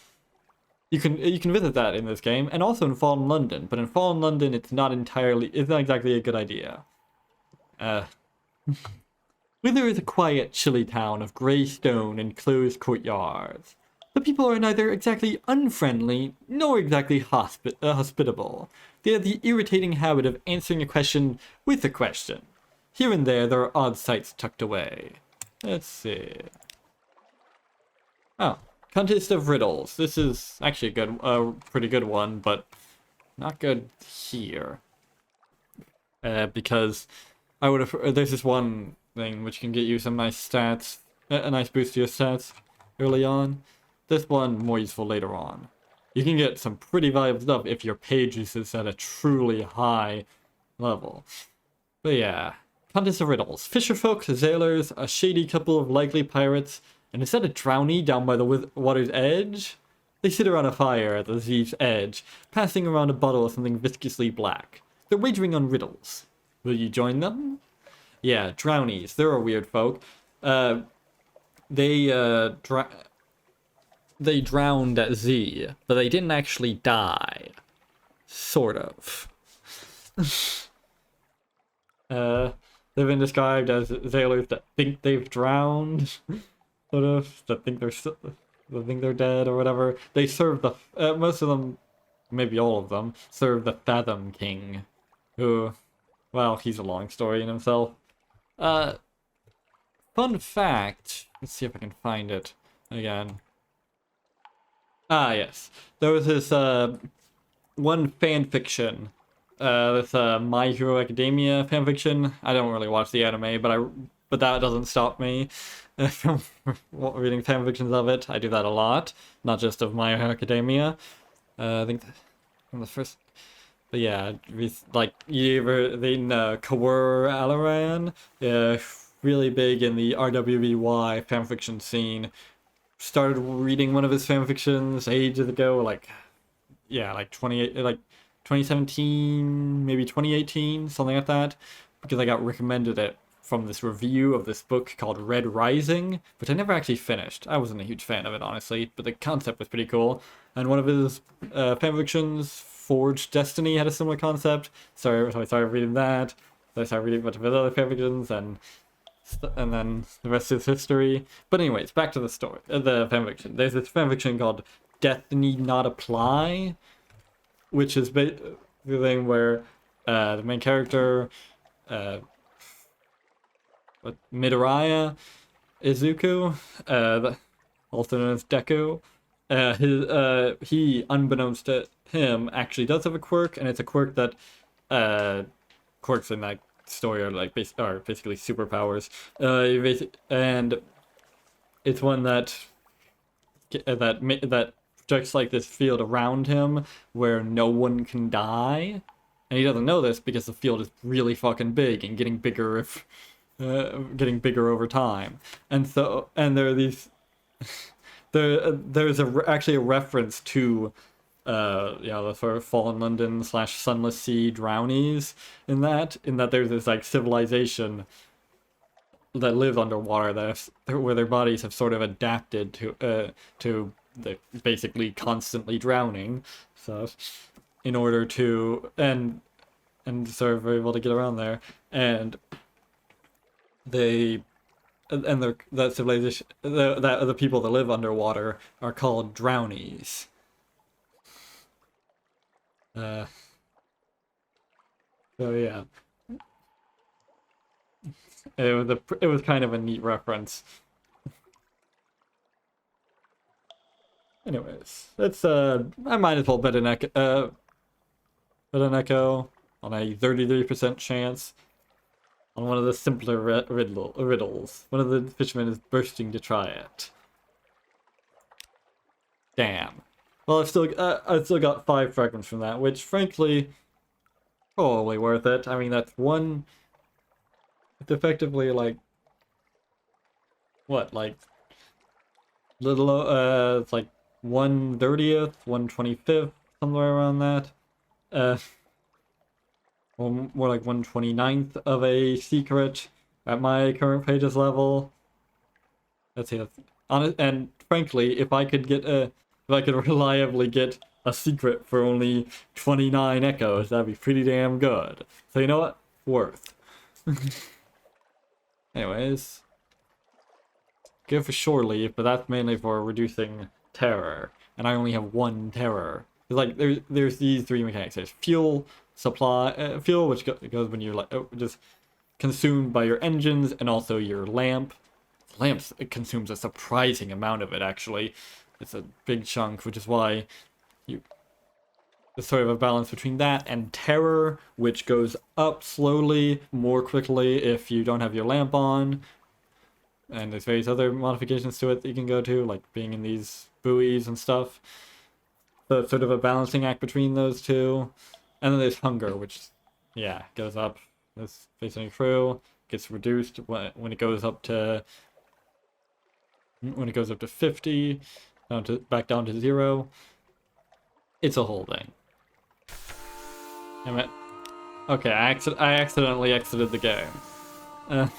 can visit that in this game, and also in Fallen London. But in Fallen London, it's not exactly a good idea. Wither is a quiet, chilly town of grey stone and closed courtyards. The people are neither exactly unfriendly, nor exactly hospitable. They have the irritating habit of answering a question with a question. Here and there are odd sights tucked away. Let's see. Oh, Contest of Riddles. This is actually a pretty good one, but not good here. Because there's this one thing which can get you some nice stats, a nice boost to your stats early on. This one more useful later on. You can get some pretty valuable stuff if your page is at a truly high level. But yeah, Contest of Riddles. Fisherfolk, zailors, a shady couple of likely pirates, and instead of drowny down by the water's edge, they sit around a fire at the sea's edge, passing around a bottle of something viscously black. They're wagering on riddles. Will you join them? Yeah, drownies. They're a weird folk. They drowned at Z, but they didn't actually die. Sort of. They've been described as sailors that think they've drowned, sort of, that think they're dead or whatever. They serve most of them, maybe all of them, serve the Fathom King, who, well, he's a long story in himself. Fun fact, let's see if I can find it again. Ah, yes. There was this, one fanfiction. This, My Hero Academia fanfiction. I don't really watch the anime, but that doesn't stop me from reading fanfictions of it. I do that a lot, not just of My Hero Academia. I think from the first... But yeah, like, you ever... Kawur Alaran, really big in the RWBY fanfiction scene. Started reading one of his fanfictions ages ago, like 2017, maybe 2018, something like that, because I got recommended it from this review of this book called Red Rising, which I never actually finished. I wasn't a huge fan of it, honestly, but the concept was pretty cool. And one of his fanfictions, Forged Destiny, had a similar concept. So I started reading that. So I started reading a bunch of his other fanfictions, and then the rest is history. But anyways, back to the story, the fanfiction. There's this fanfiction called Death Need Not Apply, which is the thing where the main character, Midoriya Izuku, also known as Deku, he, unbeknownst to him, actually does have a quirk, and it's a quirk that quirks in that story are like basically superpowers, and it's one that projects like this field around him where no one can die, and he doesn't know this because the field is really fucking big and getting bigger over time. And there are these there's actually a reference to the sort of Fallen London / Sunless Sea drownies in that there's this like civilization that live underwater where their bodies have sort of adapted to the basically constantly drowning, so in order to and sort of able to get around there, and that civilization, the people that live underwater are called drownies. So yeah, it was kind of a neat reference. Anyways, it's I might as well bet an echo on a 33% chance on one of the simpler riddles. One of the fishermen is bursting to try it. Damn. Well, I've still got 5 fragments from that, which frankly, probably worth it. I mean, that's one. It's effectively like what, like little it's like 1/30th, 1/25th, somewhere around that. Or more like 1/29th of a secret at my current pages level. Let's see, that's honest. And frankly, if I could reliably get a secret for only 29 echoes, that'd be pretty damn good. So you know what? Worth. Anyways, go for shore leave, but that's mainly for reducing terror, and I only have 1 terror. Like there's these 3 mechanics. There's fuel supply, fuel, which goes when you're just consumed by your engines, and also your lamp. Lamps, it consumes a surprising amount of it, actually. It's a big chunk, which is why there's sort of a balance between that and terror, which goes up slowly, more quickly if you don't have your lamp on. And there's various other modifications to it that you can go to, like being in these buoys and stuff. So it's sort of a balancing act between those two. And then there's hunger, which, yeah, goes up. This based on your crew, gets reduced when it goes up to 50, back down to 0. It's a whole thing. Damn it. Okay, I accidentally exited the game. Sorry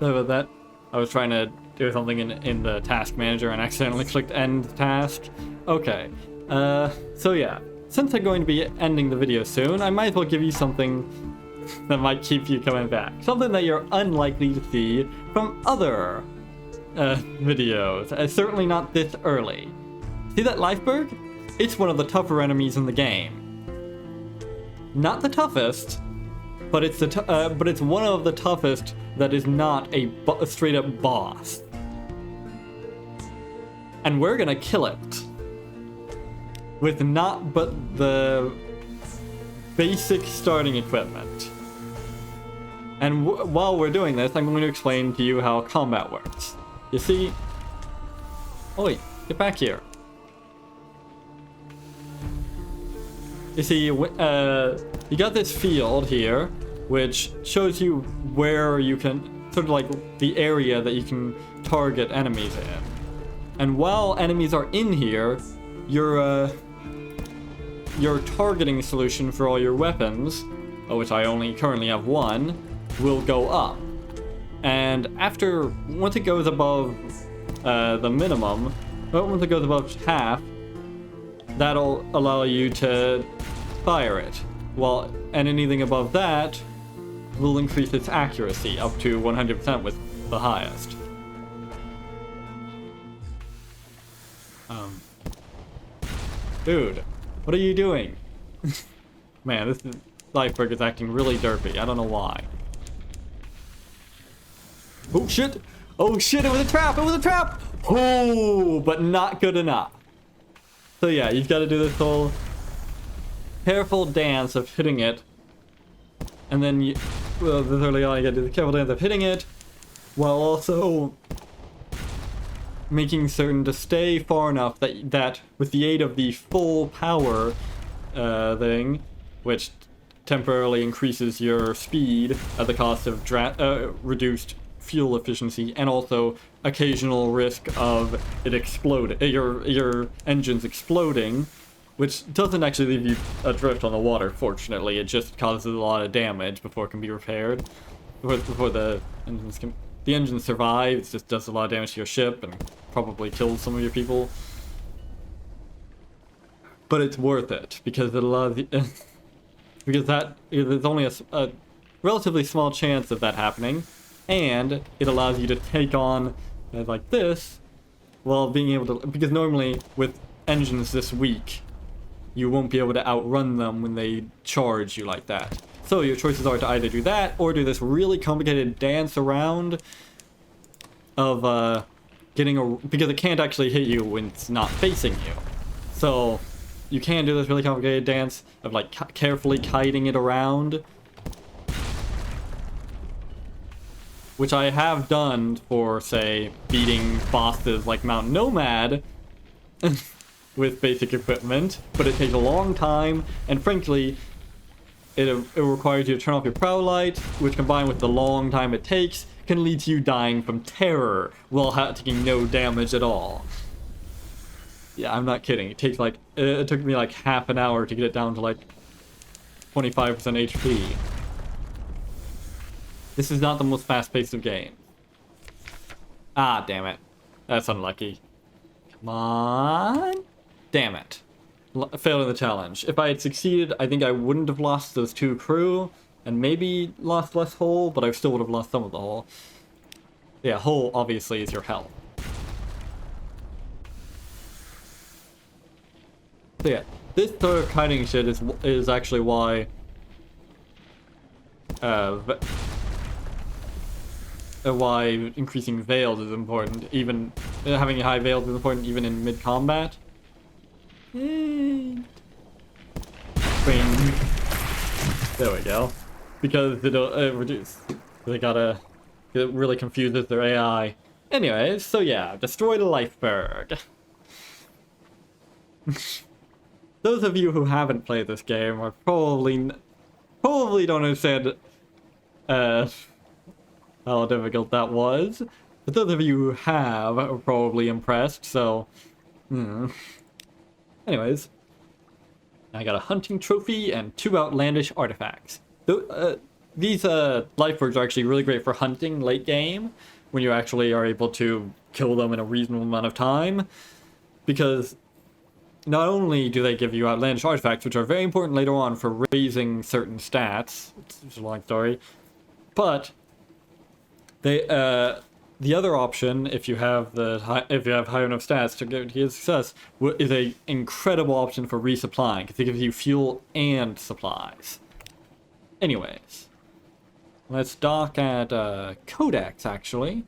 about that. I was trying to do something in the task manager and accidentally clicked end task. Okay. So yeah. Since I'm going to be ending the video soon, I might as well give you something that might keep you coming back. Something that you're unlikely to see from other videos. Certainly not this early. See that Lifeberg? It's one of the tougher enemies in the game. Not the toughest, but it's it's one of the toughest that is not a straight up boss. And we're gonna kill it with not but the basic starting equipment. And while we're doing this, I'm going to explain to you how combat works. You see... Oi, get back here. You see, you got this field here, which shows you where you can... sort of like the area that you can target enemies in. And while enemies are in here, your targeting solution for all your weapons, of which I only currently have 1, will go up. And once it goes above the minimum, once it goes above half, that'll allow you to fire it. And anything above that will increase its accuracy up to 100% with the highest. Dude, what are you doing? Man, this Lifeberg is acting really derpy. I don't know why. Oh shit! Oh shit, it was a trap! It was a trap! Oh, but not good enough. So yeah, you've got to do this whole careful dance of hitting it. And then that's really all you gotta do, the careful dance of hitting it, while also making certain to stay far enough that with the aid of the full power thing, which temporarily increases your speed at the cost of reduced fuel efficiency, and also occasional risk of it exploding, your engines exploding, which doesn't actually leave you adrift on the water, fortunately. It just causes a lot of damage before it can be repaired. Before the engines can... The engine survives, it just does a lot of damage to your ship and probably kills some of your people. But it's worth it, because it allows you... because there's only a relatively small chance of that happening, and it allows you to take on, like this, while being able to... Because normally, with engines this weak, you won't be able to outrun them when they charge you like that. So your choices are to either do that, or do this really complicated dance around of because it can't actually hit you when it's not facing you. So you can do this really complicated dance of like carefully kiting it around, which I have done for, say, beating bosses like Mount Nomad with basic equipment, but it takes a long time, and frankly, it requires you to turn off your prow light, which combined with the long time it takes, can lead to you dying from terror while taking no damage at all. Yeah, I'm not kidding. It took me like half an hour to get it down to like 25% HP. This is not the most fast-paced of games. Ah, damn it. That's unlucky. Come on. Damn it. Failed in the challenge. If I had succeeded, I think I wouldn't have lost those 2 crew, and maybe lost less hull, but I still would have lost some of the hull. Yeah, hull obviously is your health. So yeah, this sort of kiting shit is actually why why increasing veils is important. Even having high veils is important even in mid-combat. Bing. There we go. Because it'll reduce. It really confuses their AI. Anyways, so yeah, destroy the Lifeberg. Those of you who haven't played this game are probably don't understand how difficult that was. But those of you who have are probably impressed, so... Anyways, I got a hunting trophy and 2 outlandish artifacts. These Lifebergs are actually really great for hunting late game, when you actually are able to kill them in a reasonable amount of time, because not only do they give you outlandish artifacts, which are very important later on for raising certain stats, it's a long story, but they the other option, if you have high enough stats to guarantee success, is a incredible option for resupplying, because it gives you fuel and supplies. Anyways, let's dock at Codex, actually.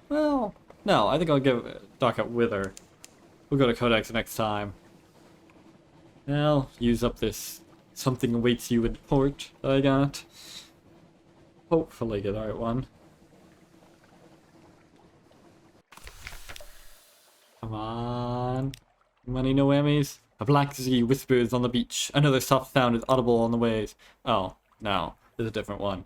Well, no, I think I'll dock at Wither. We'll go to Codex next time. I'll use up this something awaits you in port that I got. Hopefully get the right one. Come on. Money, no whammies. A black sea whispers on the beach. Another soft sound is audible on the waves. Oh, no. There's a different one.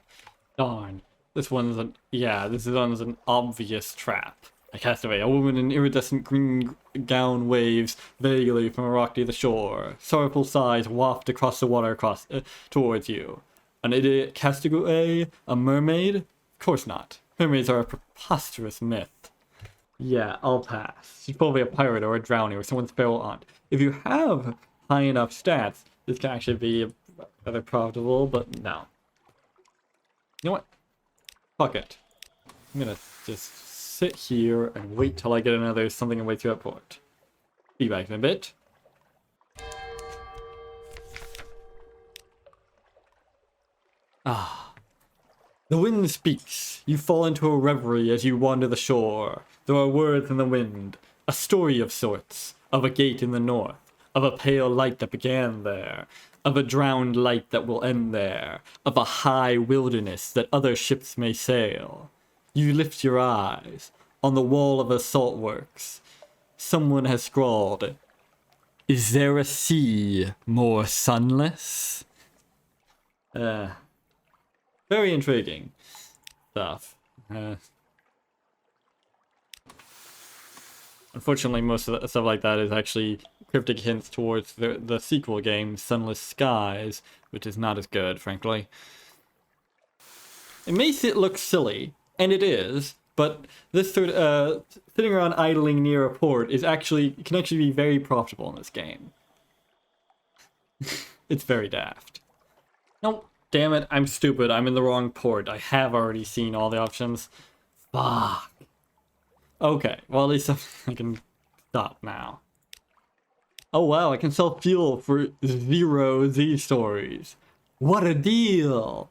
Darn. This one's this one's an obvious trap. A castaway. A woman in iridescent green gown waves vaguely from a rock near the shore. Sorrowful sighs waft across the water towards you. An idiot castaway, a mermaid, Of course not. Mermaids are a preposterous myth. Yeah, I'll pass. She's probably a pirate or a drowning or someone's feral aunt. If you have high enough stats, this can actually be rather profitable, but no. You know what? Fuck it. I'm gonna just sit here and wait till I get another something and wait to that port. Be back in a bit. Ah. The wind speaks. You fall into a reverie as you wander the shore. There are words in the wind. A story of sorts. Of a gate in the north. Of a pale light that began there. Of a drowned light that will end there. Of a high wilderness that other ships may sail. You lift your eyes. On the wall of a salt works, someone has scrawled, "Is there a sea more sunless?" Very intriguing stuff. Unfortunately, most of the stuff like that is actually cryptic hints towards the sequel game, Sunless Skies, which is not as good, frankly. It makes it look silly, and it is, but this sort of sitting around idling near a port can actually be very profitable in this game. It's very daft. Nope. Damn it, I'm stupid. I'm in the wrong port. I have already seen all the options. Fuck. Okay, well at least I can stop now. Oh wow, I can sell fuel for 0 Z stories. What a deal!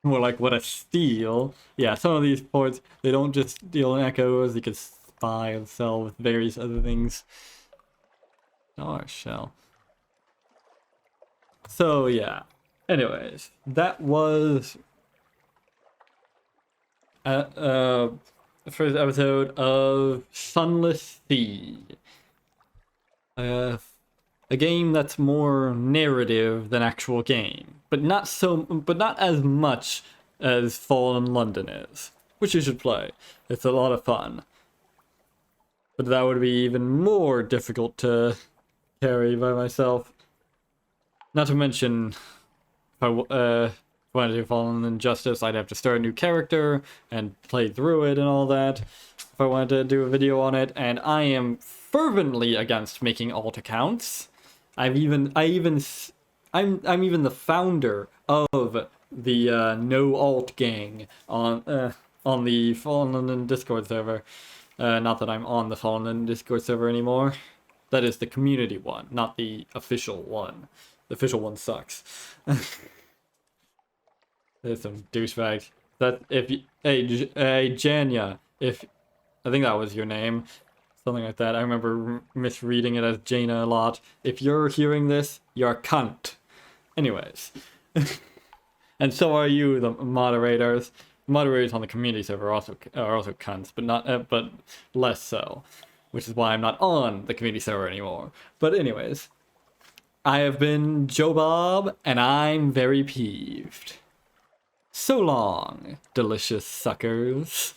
More like what a steal. Yeah, some of these ports, they don't just deal in echoes, you can buy and sell with various other things. Oh, shell. So yeah. Anyways, that was the first episode of Sunless Sea. A game that's more narrative than actual game, but not as much as Fallen London is, which you should play. It's a lot of fun. But that would be even more difficult to carry by myself. Not to mention, if I wanted to Fallen Injustice, I'd have to start a new character and play through it and all that. If I wanted to do a video on it, and I am fervently against making alt accounts. I'm even the founder of the no alt gang on the Fallen London Discord server. Not that I'm on the Fallen London Discord server anymore. That is the community one, not the official one. The official one sucks. There's some douchebags. That if you, hey Janya, if I think that was your name, something like that. I remember misreading it as Jaina a lot. If you're hearing this, you're a cunt. Anyways, and so are you, the moderators. Moderators on the community server are also cunts, but less so, which is why I'm not on the community server anymore. But anyways, I have been Joe Bob, and I'm very peeved. So long, delicious suckers.